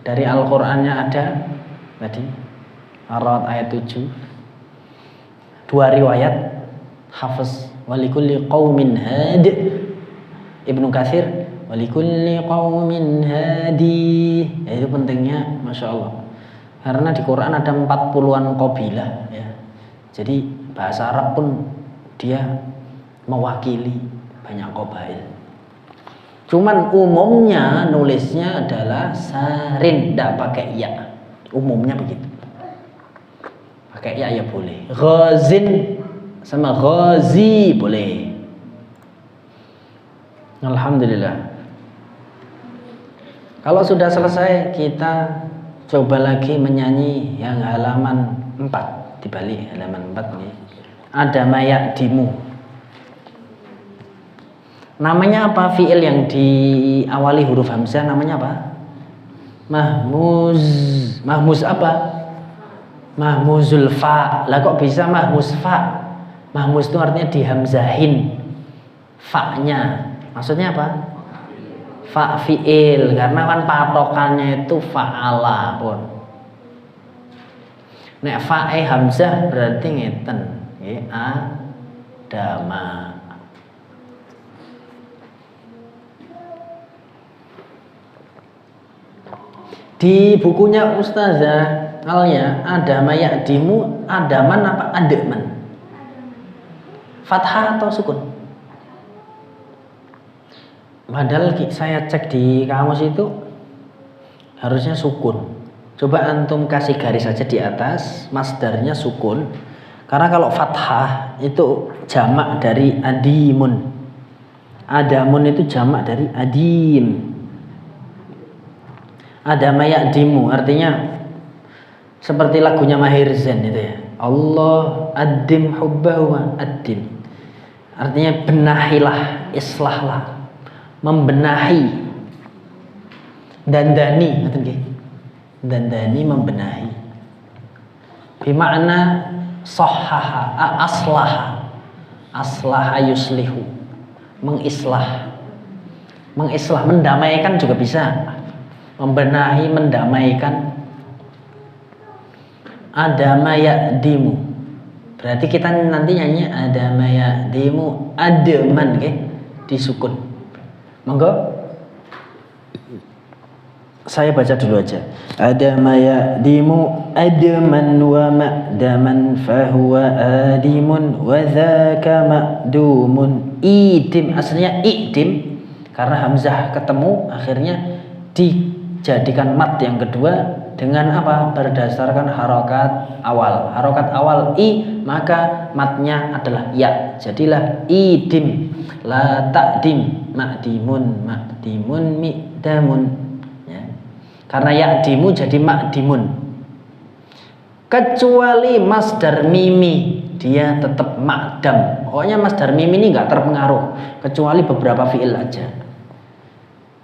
Dari Al-Qur'annya ada tadi Ar-Ra'd ayat 7. Dua riwayat Hafiz walikulli qaumin had. Ibnu Katsir walikulli qaumin hadi. Ya, itu pentingnya Masya Allah. Karena di Quran ada 40-an qabilah ya. Jadi bahasa Arab pun dia mewakili banyak qabail. Cuman umumnya nulisnya adalah sarin, tidak pakai ya. Umumnya begitu. Pakai ya ya boleh. Ghazin sama ghazi boleh. Alhamdulillah. Kalau sudah selesai kita coba lagi menyanyi yang halaman 4. Dibalik halaman 4 nih. Ada mayakdimu. Namanya apa fi'il yang diawali huruf hamzah, namanya apa? Mahmuz. Mahmuz apa? Mahmuzul fa. Lah kok bisa mahmuz fa? Mahmuz itu artinya dihamzahin fa-nya. Maksudnya apa? Fa fi'il, karena kan patokannya itu fa'ala pun. Nek fa'e hamzah berarti ngeten, nggih, adama. Di bukunya Ustazah Alia ada mayakdimu, adaman apa ademan? Fathah atau sukun? Padahal saya cek di kamus itu harusnya sukun. Coba antum kasih garis saja di atas, masdarnya sukun. Karena kalau fathah itu jamak dari adimun. Adamun itu jamak dari adim. Ada mayakdimu, artinya seperti lagunya Maher Zain itu ya. Allah addim hubbahu addim. Artinya benahilah, islahlah, membenahi, dandani, dandani membenahi. Bimakna sahhaha, aslaha yuslihu, mengislah, mendamaikan juga bisa. Membenahi, mendamaikan. Adama ya'dimu, berarti kita nanti nyanyi adama ya'dimu ademan okay? Disukun. Monggo saya baca dulu aja. Adama ya'dimu ademan wa ma'daman fahuwa adimun wa dhaka ma'dumun. Idim aslinya idim, karena hamzah ketemu akhirnya dijadikan mat yang kedua dengan apa? Berdasarkan harokat awal. Harokat awal i, maka matnya adalah ya. Jadilah idim, la ta'dim, ma'dimun, mi'damun ya. Karena ya'dimu jadi ma'dimun. Kecuali masdar mimi, dia tetap ma'dam. Pokoknya masdar mimi ini nggak terpengaruh, kecuali beberapa fi'il aja.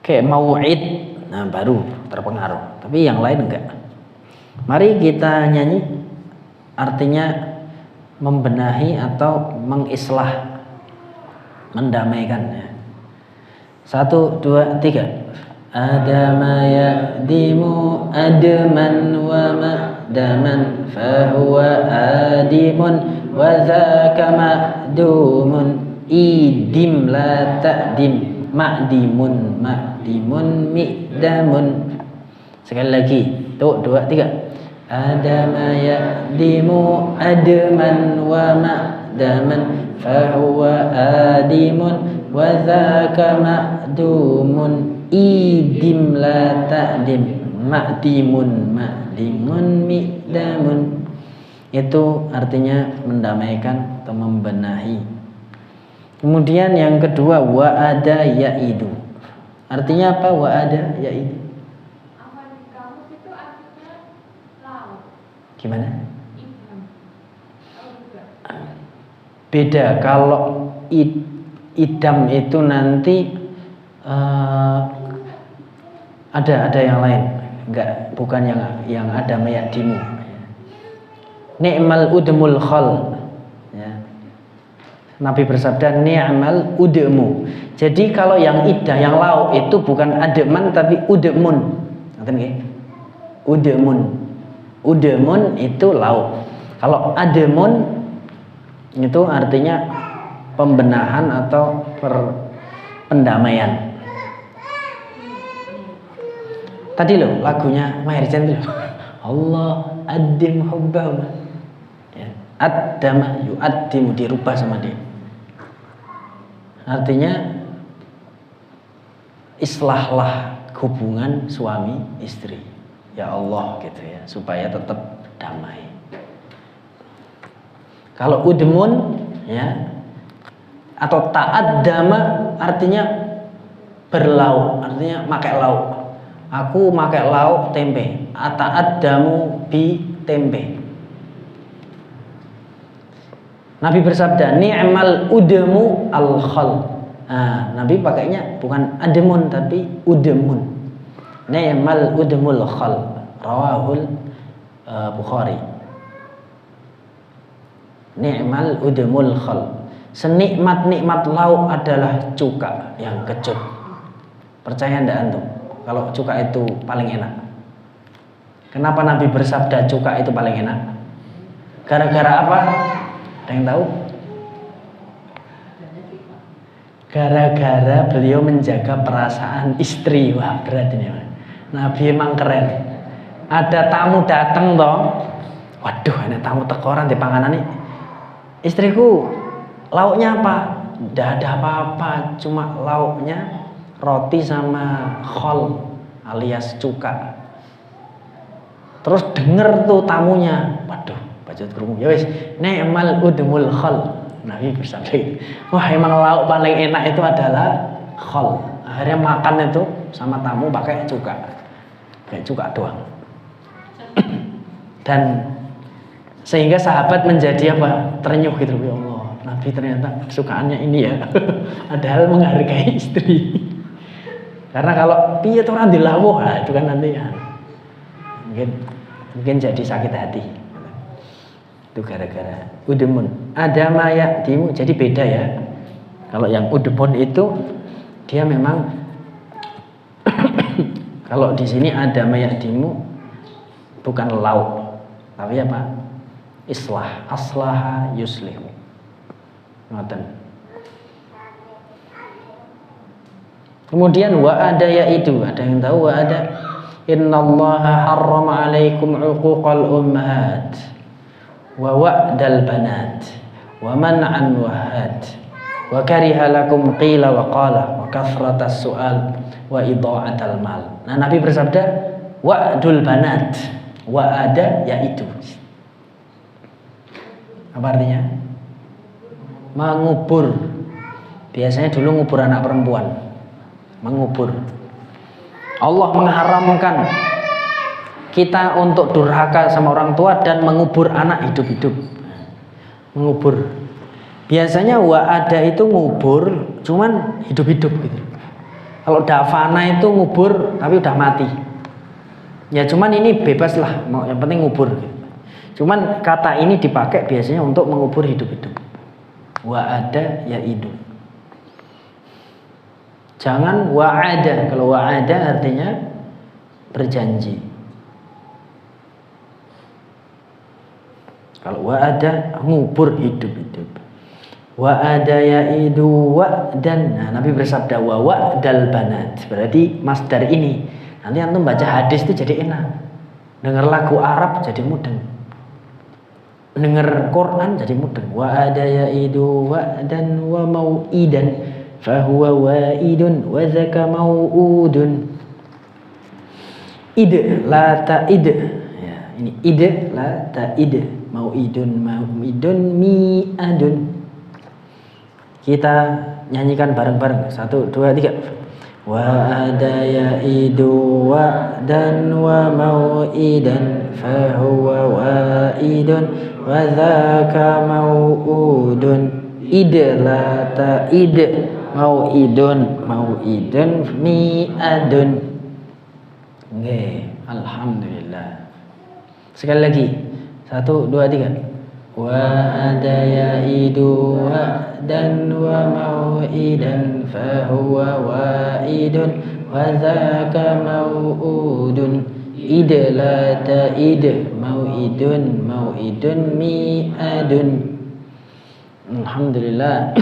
Kayak mau'id, nah baru terpengaruh. Tapi yang lain enggak. Mari kita nyanyi, artinya membenahi atau mengislah, mendamaikan ya. 1, 2, 3. Adama ya'dimu adman wa ma'daman fahuwa adimun wa dhaka ma'dumun idim la ta'dim ma'dimun mi'damun. Sekali lagi, 1, 2, 3. Adama ya'dimu adman wa ma'daman fahuwa adimun wa dhaka ma'dumun idim la ta'dim ma'dimun mi'damun. Itu artinya mendamaikan atau membenahi. Kemudian yang kedua, wa'ada ya'idu. Artinya apa wa'ada ya'idu? Amal di kamus itu artinya laut. Gimana? Idam. Tahu juga. Beda, kalau idam itu nanti ada yang lain, enggak, bukan yang ada mayadimu. Ni'mal udmul khal ya. Nabi bersabda ni'mal udmu. Jadi kalau yang idah, yang lauk itu bukan adman tapi udmun. Ngerti nggih? Udmun itu lauk. Kalau admun itu artinya pembenahan atau pendamaian. Tadi loh lagunya Maher Zain loh. Allah addim hubbahu. Ya, addama yu'addimu, dirubah sama dia. Artinya islahlah hubungan suami istri. Ya Allah gitu ya, supaya tetap damai. Kalau udmun ya atau ta'addama artinya berlauk, artinya makai lauk. Aku makai lauk tempe. Ata'addamu bi tempe. Nabi bersabda, ni'mal udmu al-khal. Nah, Nabi pakainya bukan admun tapi udmun. Ni'mal udmul khal. Rawahul Bukhari. Ni'mal udmul khal. Senikmat-nikmat lauk adalah cuka yang kecut. Percaya enggak antum? Kalau cuka itu paling enak. Kenapa Nabi bersabda cuka itu paling enak? Gara-gara apa? Ada yang tahu? Gara-gara beliau menjaga perasaan istri. Wah, berat ini. Nabi emang keren. Ada tamu datang toh. Waduh, ini tamu tekoran di panganan nih. Istriku, lauknya apa? Tidak ada apa-apa, cuma lauknya roti sama khol alias cuka. Terus denger tuh tamunya, waduh, bacot kerungu. Ya wis, ni'mal udmul khol. Nabi bersabda itu. Wah, emang lauk paling enak itu adalah khol. Akhirnya makan itu sama tamu pakai cuka. Kayak cuka doang. Dan sehingga sahabat menjadi apa? Terenyuh gitu, ya Allah. Nabi ternyata kesukaannya ini ya. Padahal menghargai istri. Karena kalau piye tuh orang dilawuh, nah, itu kan nanti ya mungkin jadi sakit hati. Itu gara-gara udmun. Ada mayadimu, jadi beda ya. Kalau yang udmun itu dia memang kalau di sini ada mayadimu bukan lauk, tapi apa? Islah, aslaha yuslihu. Ngoten. Kemudian wa'ada yaitu, ada yang tahu wa'ada? Innallaha harrama 'alaikum 'uquqal ummahat wa wa'dal banat wa man'an wahad wa kariha lakum qila wa qala wa kathratas su'al wa idha'atal mal. Nah, Nabi bersabda wa'dul banat, wa'ada yaitu. Apa artinya? Mengubur. Biasanya dulu ngubur anak perempuan. Mengubur. Allah mengharamkan kita untuk durhaka sama orang tua dan mengubur anak hidup-hidup. Mengubur. Biasanya wa'ada itu ngubur cuman hidup-hidup gitu. Kalau dafana itu ngubur tapi udah mati. Ya cuman ini bebas lah, yang penting ngubur gitu. Cuman kata ini dipakai biasanya untuk mengubur hidup-hidup. Wa'ada ya'idu. Jangan wa'ada. Kalau wa'ada artinya berjanji. Kalau wa'ada ngubur hidup-hidup. Wa'ada ya'idu wa'dan. Nah, Nabi bersabda wa'dal banat. Berarti masdar ini. Nanti antum baca hadis itu jadi enak. Dengar lagu Arab jadi mudeng. Dengar Quran jadi mudeng. Wa'ada ya'idu wa'dan wa mau'idan fahuwa wa'idun wa zaka mau'udun. Id la ta'id. Ya, ini id la ta'id. Mau'idun mi'adun. Kita nyanyikan bareng-bareng. 1, 2, 3. Wa'ada ya'idu wa'dan wa mau'idan fahuwa wa'idun wa dhaka mau'udun. Id la ta'id. Mau'idun mi'adun. Nggih, alhamdulillah. Sekali lagi. 1, 2, 3. Wa'ada ya'idu wa'dan wa mau'idan fahuwa wa'idun wa dhaka mau'udun. Id la ta'id. Mau'idun mi'adun. Alhamdulillah.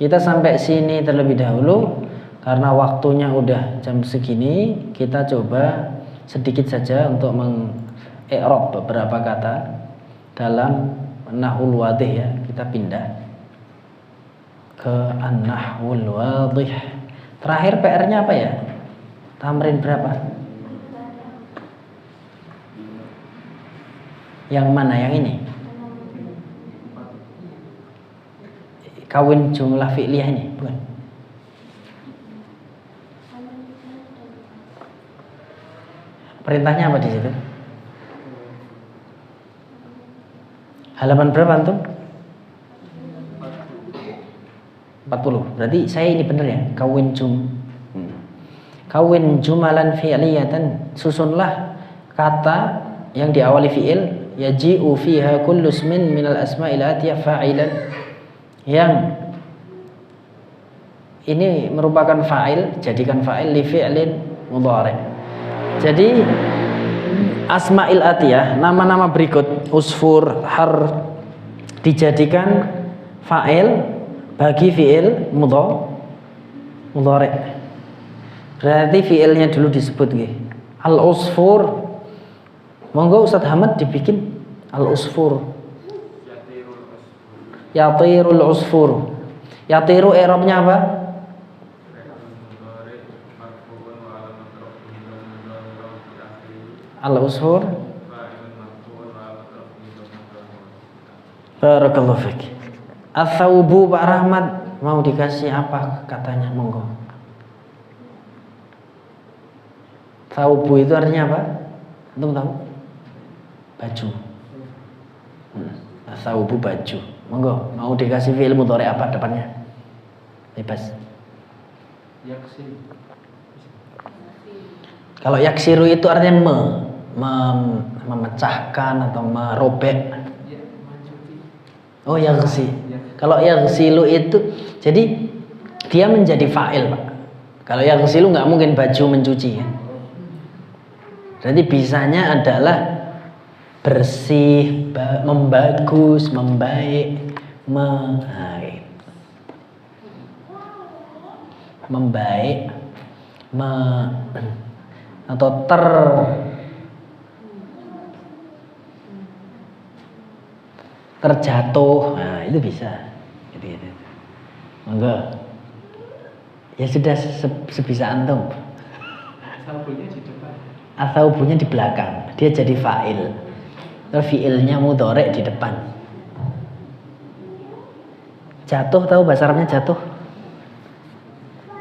Kita sampai sini terlebih dahulu. Karena waktunya udah jam segini, kita coba sedikit saja untuk i'rab beberapa kata dalam Nahwul Wadih ya. Kita pindah ke An-Nahwul Wadih. Terakhir PR-nya apa ya? Tamrin berapa? Yang mana? Yang ini? Kawin jumlah fi'liyah ini, bukan? Perintahnya apa di situ? Halaman berapa antum? 40. Berarti saya ini benar ya? Kawin jumalan fi'liyatan. Susunlah kata yang diawali fi'il yaji'u fiha kullu ismin minal asma'il atiyah fa'ilan. Yang ini merupakan fa'il, jadikan fa'il li fi'lin mudhari'. Jadi asma'il atiyah, nama-nama berikut usfur, har, dijadikan fa'il bagi fi'il mudhari'. Berarti fi'ilnya dulu disebut nggih. Al-usfur. Monggo Ustaz Hamad dibikin al-usfur. Yatirul usfur. Yatiru i'rabnya apa? Al-usfur. Barakallahu fiik. Ats-tsaubu Pak Rahmat mau dikasih apa katanya, monggo. Tsaubu itu artinya apa? Antum tahu? Baju. Ats-tsaubu baju. Monggo, mau dikasih fi'il mudhari apa depannya? Bebas. Yaksi. Kalau yaksiru itu artinya memecahkan atau merobek. Oh, yaksi. Kalau yaksilu itu jadi dia menjadi fa'il, Pak. Kalau yaksilu nggak mungkin baju mencuci kan. Berarti bisanya adalah bersih, membagus, membaik, atau terjatuh. Nah, itu bisa. Gitu. Enggak. Ya sudah sebisa antum. Saubunya di depan. Ats-tsaubunya di belakang. Dia jadi fa'il. Terus fi'ilnya mudhari' di depan. Jatuh, tahu bahasa Arabnya jatuh?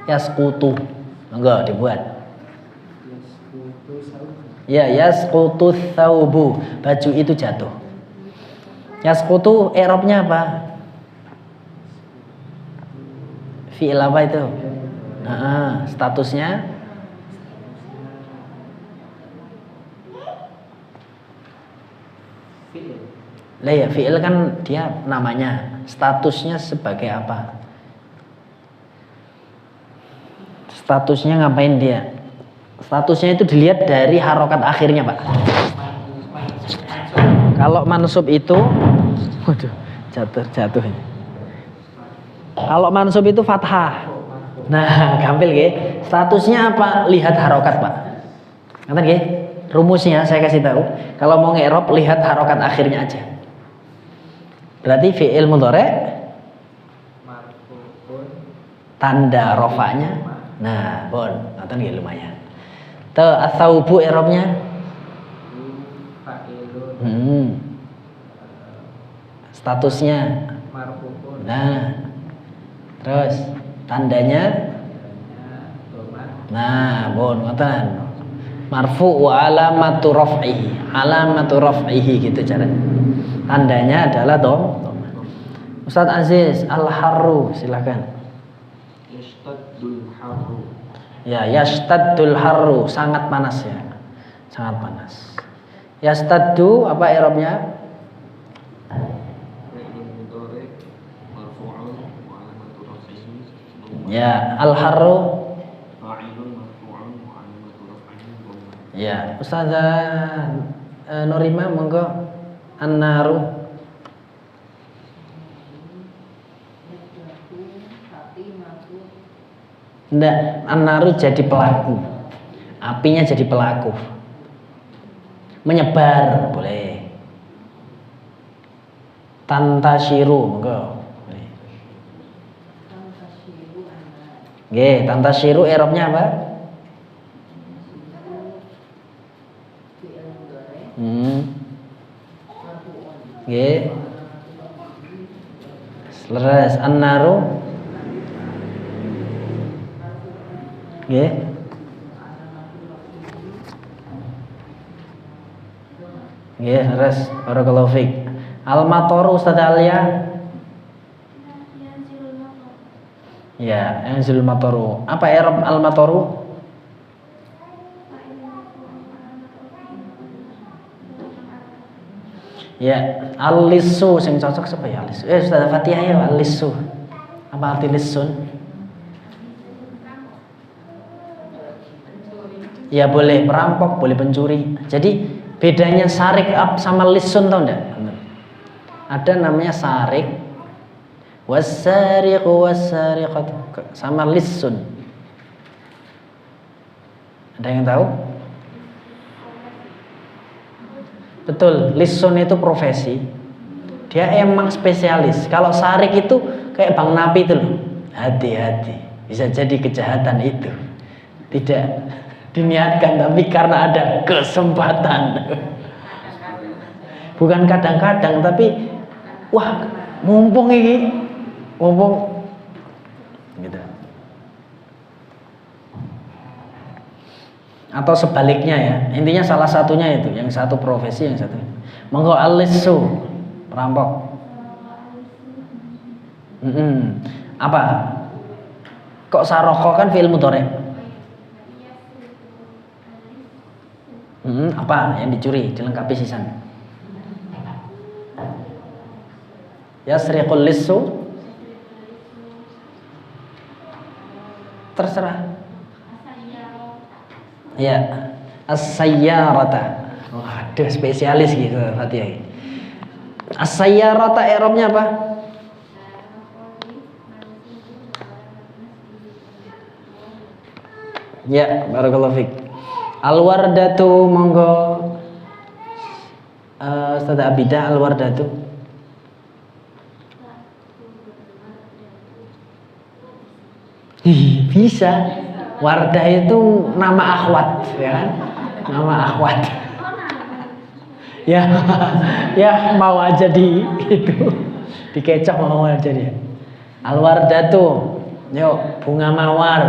Yasqutu. Enggak dibuat. Ya, yasqutu tsaubu. Baju itu jatuh. Yasqutu i'rabnya apa? Fi'il apa itu? Statusnya lah ya, fi'il kan dia namanya. Statusnya sebagai apa? Statusnya ngapain dia? Statusnya itu dilihat dari harokat akhirnya, Pak. Kalau mansub itu, waduh, jatuh ini. Kalau mansub itu fathah. Nah, gampil nggih. Statusnya apa? Lihat harokat, Pak. Ngaten nggih? Rumusnya saya kasih tahu. Kalau mau nge'rab lihat harokat akhirnya aja. Berarti fi'il mudhari tanda rofanya. Nah, bon, ngaten nggih lumayan. Ats-tsaubu i'rabnya statusnya nah, terus tandanya nah, bon, ngoten. Marfu wa alamatu raf'ihi gitu caranya. Tandanya adalah dhamma. Ustaz Aziz, al-harru silakan. Yastaddul harru. Ya, yastaddul harru, sangat panas ya. Sangat panas. Yastaddu apa i'rabnya? Ya, al-harru. Ya, Ustazah Nurima monggo. An-naru. Enggak, an-naru jadi pelaku. Apinya jadi pelaku. Menyebar boleh. Tantashiru monggo. Boleh. Nggih, tantashiru i'rabnya apa? Nggih. Leres an-naru. Nggih. Nggih, leres. Barakallahu fiik. Al-mataru Ustaz Alia. Ya, yanzilul mataru. Apa i'rab al-mataru? Ya, al-lissu sing cocok sapa ya al-lissu? Ustaz Fatihah ya al-lissu. Apa arti lissun? Ya boleh perampok, boleh pencuri. Jadi bedanya sarik up sama lissun tau enggak? Ada namanya sarik, was-sariqu was-sariqatu, sama lissun. Ada yang tahu? Betul, lissun itu profesi. Dia emang spesialis. Kalau sarik itu kayak Bang Napi itu loh. Hati-hati, bisa jadi kejahatan itu tidak diniatkan, tapi karena ada kesempatan. Bukan kadang-kadang, tapi wah, mumpung ini, mumpung gitu. Atau sebaliknya ya, intinya salah satunya itu, yang satu profesi, yang satu monggo al-lissu, perampok. Apa? Kok saroko kan fi'il mudhari? Apa yang dicuri, dilengkapi sisan. Yasriqul lissu, terserah. Ya, as-sayyarata. Waduh, spesialis gitu Fatihah. As-sayyarata i'rabnya apa? Ya, barakallahu fiik. Al-wardatu monggo. Ustaz Abidah, al-wardatu. Bisa. Wardah itu nama akhwat, ya kan? Nama akhwat. Ya, ya mau aja di itu, dikecok mau aja dia. Al-wardatu, yuk bunga mawar.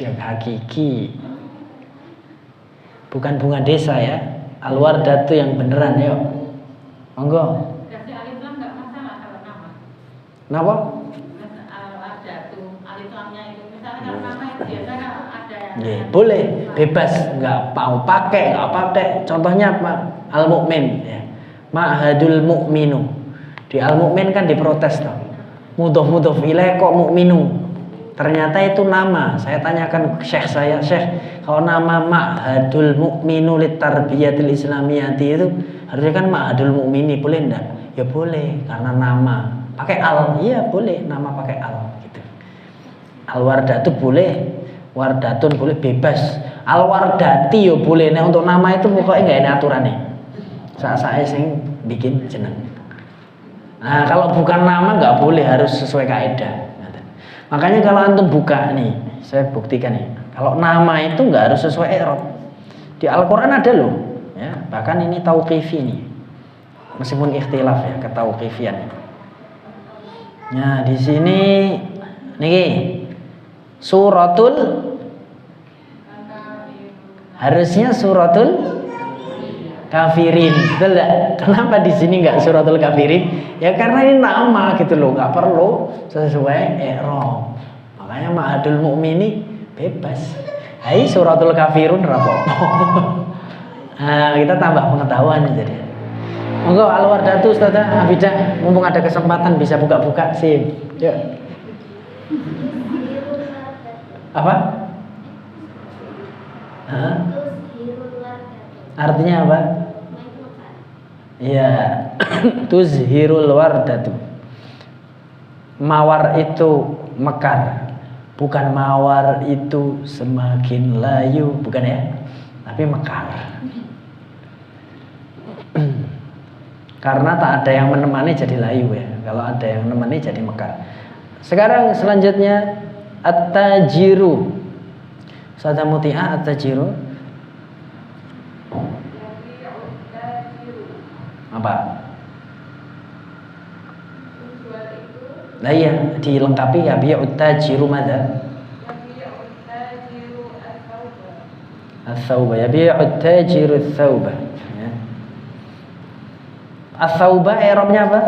Yang hakiki. Bukan bunga desa ya. Al-wardatu yang beneran, yuk. Monggo. Kasih alif lam nggak masalah kalau nama. Kenapa? Al-wardatu, alif lamnya itu misalnya kalau nama itu biasa kan ada yang. Ya, boleh, bebas, nggak mau pakai, nggak pakai. Contohnya apa? Al-Mu'min. Ya. Ma'hadul mu'minu. Di Al-Mu'min kan diprotes toh. Mudhof ilaih kok mu'minu. Ternyata itu nama. Saya tanyakan ke Syekh saya, Syekh, kalau nama Ma'hadul mu'minu litarbiyatil islamiyati itu harusnya kan Ma'hadul mu'mini, boleh enggak? Ya boleh, karena nama. Pakai al, iya boleh, nama pakai al gitu. Al-wardatu boleh, wardatun boleh, bebas. Al-wardati yo boleh. Nah untuk nama itu pokoknya enggak ada aturannya. Saya sing bikin jeneng. Nah kalau bukan nama nggak boleh, harus sesuai kaidah. Makanya kalau antum buka nih, saya buktikan nih. Kalau nama itu nggak harus sesuai i'rab. Di Al-Quran ada loh, ya. Bahkan ini tauqifi nih, meskipun ikhtilaf ya ketauqifian. Nah di sini nih suratul, harusnya suratul kafirin, betul gak? Kenapa di sini nggak suratul kafirin? Ya karena ini nama gitu loh, nggak perlu sesuai i'rab. Makanya ma'hadul mu'mini bebas. Hai suratul kafirun rapopo. Nah, kita tambah pengetahuan jadi. Monggo al-wardatu Ustazah Abidah, mumpung ada kesempatan bisa buka-buka sih. Yuk. Apa? Hah? Artinya apa? Iya, tuzhirul wardatu. Mawar itu mekar, bukan mawar itu semakin layu, bukan ya? Tapi mekar. Karena tak ada yang menemani jadi layu ya. Kalau ada yang menemani jadi mekar. Sekarang selanjutnya at-tajiru. Ustazah Muti'ah at-tajiru. Apa? Nah iya, dilengkapi ya bi'ut tajiru madza? Ats-tsauba. Ya bi'ut tajiru ats-tsauba. Ya. Ats-tsauba i'rabnya apa?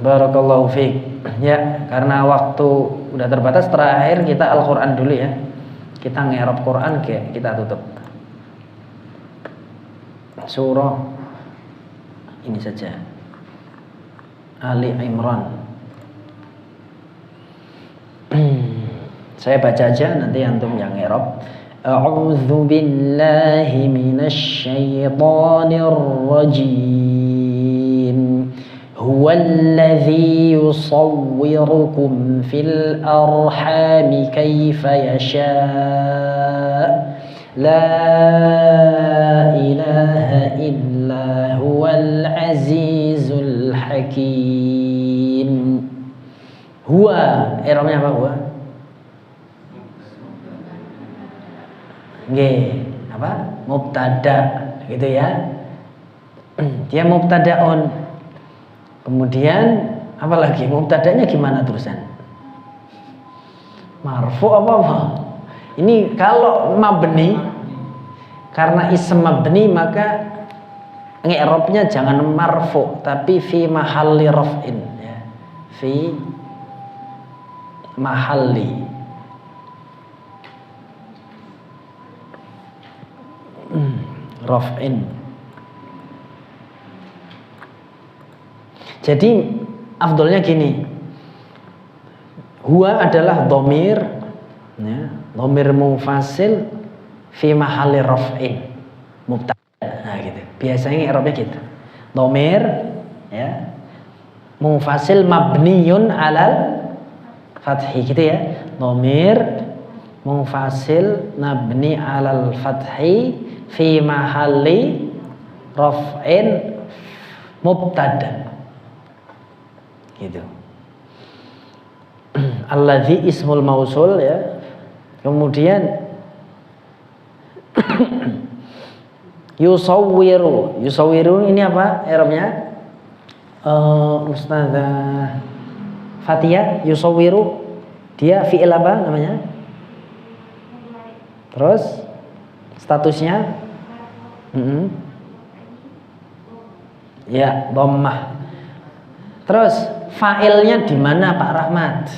Barakallahu fiik. Ya, karena waktu udah terbatas, terakhir kita Al-Qur'an dulu ya. Kita ngerop Quran, kita tutup surah ini saja, Ali Imran. Saya baca aja, nanti antum yang ngerop. A'udzu billahi minasyaitonir rajim. Huwallazi yusawwirukum fil arhami kaifa yasha'. La ilaha illa huwal azizul hakim. Huwa, i'rabnya apa huwa? Nggih, apa? Mubtada, gitu ya. Dia mubtadaun. Kemudian apa lagi? Mubtadanya gimana terusan? Marfu apa? Ini kalau mabni, karena ism mabni maka ngi'rabnya jangan marfu tapi fi mahalli raf'in ya. Fi mahalli raf'in. Jadi afdolnya gini, huwa adalah dhamir ya, dhamir munfasil fi mahalli raf'in mubtada. Nah gitu. Biasanya i'rabnya gitu. Dhamir ya, munfasil mabniyun alal fathi gitu ya. Dhamir munfasil mabni alal fathi fi mahalli raf'in mubtada. Gitu. Alladzi ismul mausul ya. Kemudian yusawwiru. Yusawwiru ini apa i'rabnya? Ustazah Fatia, yusawwiru Dia fi'il apa namanya? Terus statusnya? Ya, dhammah. Terus fa'ilnya di mana Pak Rahmat?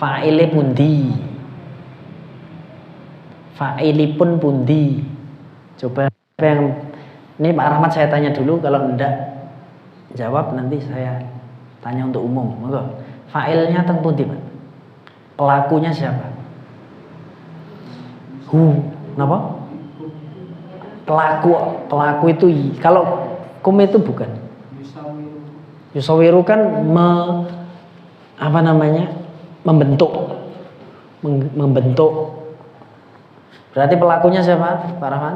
Fa'ile pundi? Fa'ilipun pundi? Coba yang ini Pak Rahmat saya tanya dulu, kalau enggak jawab nanti saya tanya untuk umum. Monggo. Fa'ilnya teng pundi, Pak? Pelakunya siapa? Napa? Pelaku itu kalau kum itu bukan. Yusawiru kan membentuk. Berarti pelakunya siapa, Pak Rahman?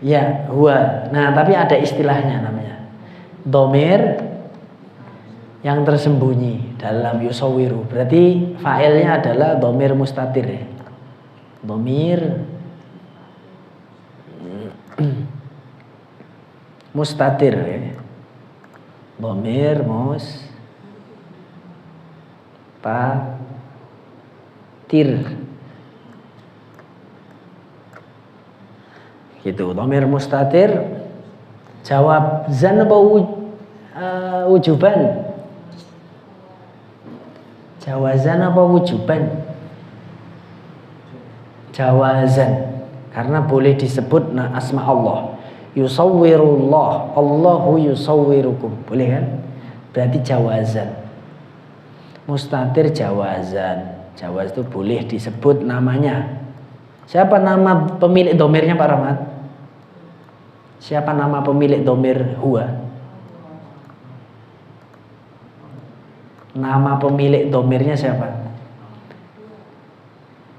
Ya, huwa. Nah, tapi ada istilahnya namanya dhamir yang tersembunyi dalam yusawiru. Berarti fa'ilnya adalah dhamir mustatir ya. Dhamir mustatir ya. Dhamir mustatir. Gitu, dhamir mustatir. Jawab zan apa wujuban? Jawazan apa wujuban? Jawazan, karena boleh disebut asma Allah. Yusawwirullah, Allahu yusawwirukum. Boleh kan? Berarti jawazan. Mustatir jawazan. Jawaz itu boleh disebut namanya. Siapa nama pemilik domirnya Pak Rahmat? Siapa nama pemilik domir huwa? Nama pemilik domirnya siapa?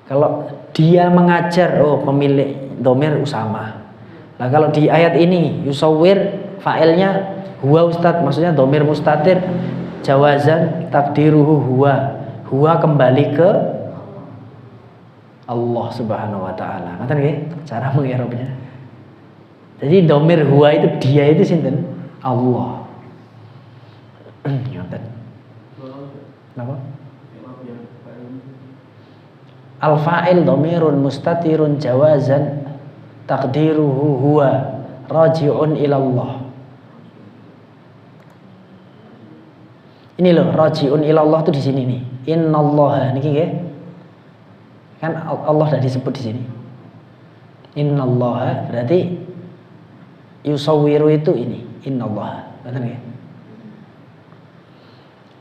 Kalau dia mengajar, pemilik domir Usama. Nah kalau di ayat ini yusawwir, fa'ilnya huwa ustad, maksudnya domir mustatir, jawazan takdiruhu huwa. Huwa kembali ke Allah Subhanahu wa taala. Ngoten nggih cara mengi'rabnya. Jadi domir huwa itu dia itu sinten? Allah. Ngoten. Kenapa? Al-fa'il dhamirun mustatirun jawazan taqdiruhu huwa raji'un ilallah. Ini loh, raji'un ilallah tuh di sini nih. Innallaha niki nggih. Kan Allah sudah disebut di sini. Innallaha berarti yusawwiru itu ini. Innallaha. Betul nggih?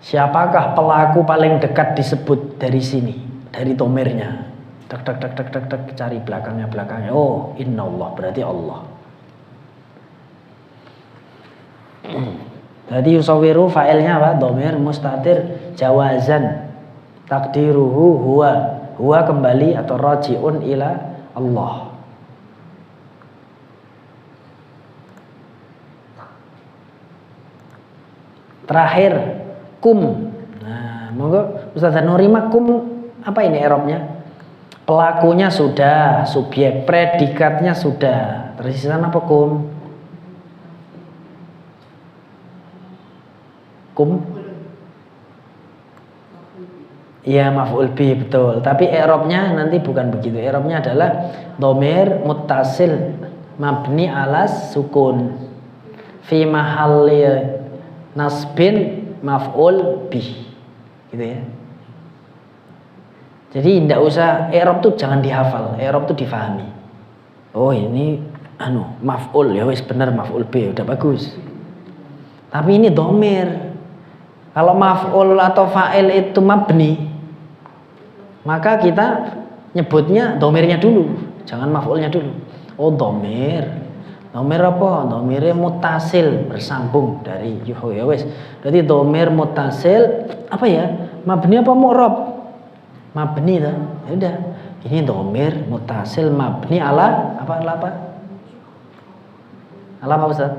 Siapakah pelaku paling dekat disebut dari sini, dari domirnya? Tak cari belakangnya. Oh, innallah berarti Allah. Jadi yusawiru fa'ilnya apa? Domir mustatir jawazan takdiruhu huwa kembali atau raji'un ila Allah. Terakhir kum. Nah, monggo Ustaz Nurima, kum apa ini i'rabnya? Pelakunya sudah, subjek, predikatnya sudah. Tersisa apa kum? Kum? Iya, maf'ul bi, betul. Tapi i'rabnya nanti bukan begitu. I'rabnya adalah dhamir muttasil mabni alas sukun fi mahalli nasbin maf'ul bih, gitu ya. Jadi tidak usah i'rab tuh jangan dihafal, i'rab tuh difahami. Oh ini maf'ul ya wis bener maf'ul bih udah bagus. Tapi ini dhamir. Kalau maf'ul atau fa'il itu mabni, maka kita nyebutnya dhamirnya dulu, jangan maf'ulnya dulu. Oh dhamir. Dhamir apa? Dhamirnya muttasil, bersambung dari ya wis. Berarti dhamir muttasil apa ya? Mabni apa mu'rab? Mabni dah. Ya udah. Ini dhamir muttasil mabni ala apa? Ala apa Ustaz?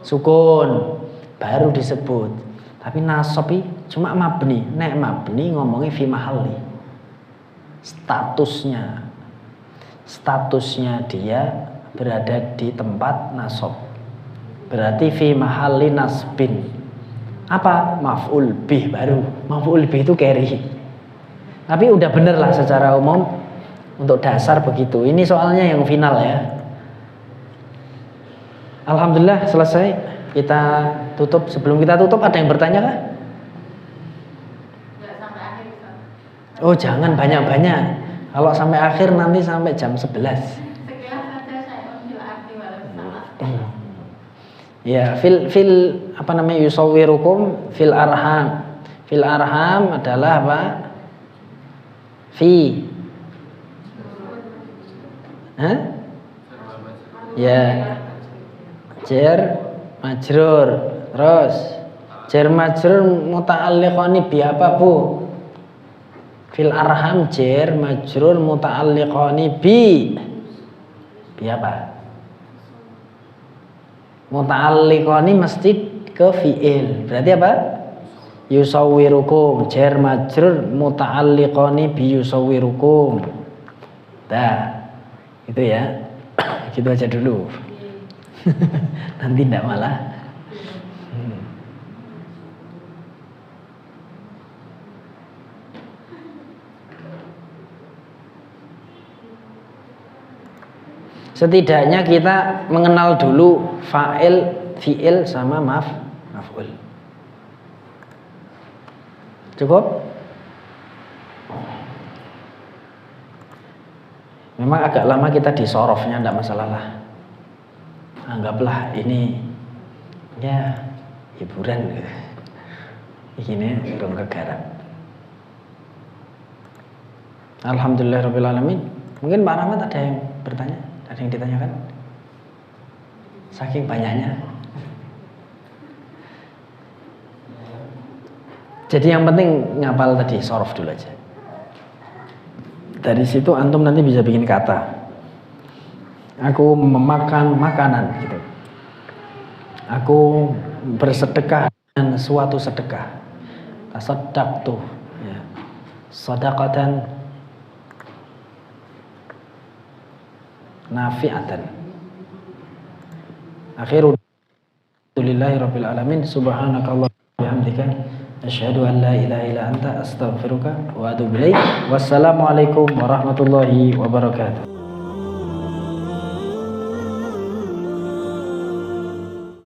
Sukun. Baru disebut. Tapi nasobi cuma mabni. Nek mabni ngomongnya fi mahalli. Statusnya dia berada di tempat nasab. Berarti fi mahalli nasbin. Apa? Maf'ul bih baru. Maf'ul bih itu carry. Tapi udah bener lah secara umum untuk dasar begitu. Ini soalnya yang final ya. Alhamdulillah selesai. Kita tutup. Sebelum kita tutup ada yang bertanya kah? Enggak sampai akhir Ustaz. Oh jangan banyak-banyak. Kalau sampai akhir nanti sampai jam 11. Sekilas saja saya ambil arti walau salah. Ya, fil apa namanya yusawwirukum fil arham. Fil arham adalah apa? Fi. Hah? Ya. Jar majrur. Terus jar majrur muta'alliqani bi apa, Bu? Fil arham jar majrur muta'alliqani bi apa? Muta'alliqani mesti ke fi'il. Berarti apa? Yusawwirukum jar majrur muta'alliqani bi yusawwirukum. Dah. Itu ya. Gitu aja dulu. Nanti enggak malah. Setidaknya kita mengenal dulu fa'il, fi'il sama maf'ul. Cukup? Memang agak lama kita di sorofnya, enggak masalah lah. Anggaplah ini ya hiburan. Ini belum kegarap. Alhamdulillahirabbil alamin. Mungkin Pak Rahmat ada yang bertanya? Ada yang ditanyakan? Saking banyaknya. Jadi yang penting ngapal tadi sorof dulu aja. Dari situ antum nanti bisa bikin kata. Aku memakan makanan gitu. Aku bersedekah dengan suatu sedekah. Tasaddaqtu ya. Shadaqatan nafi'atan. Akhiru lillahi alamin. Subhanakallah bihamdika asyhadu an la ilaha illa anta astaghfiruka wa atubu ilaik. Wassalamualaikum warahmatullahi wabarakatuh.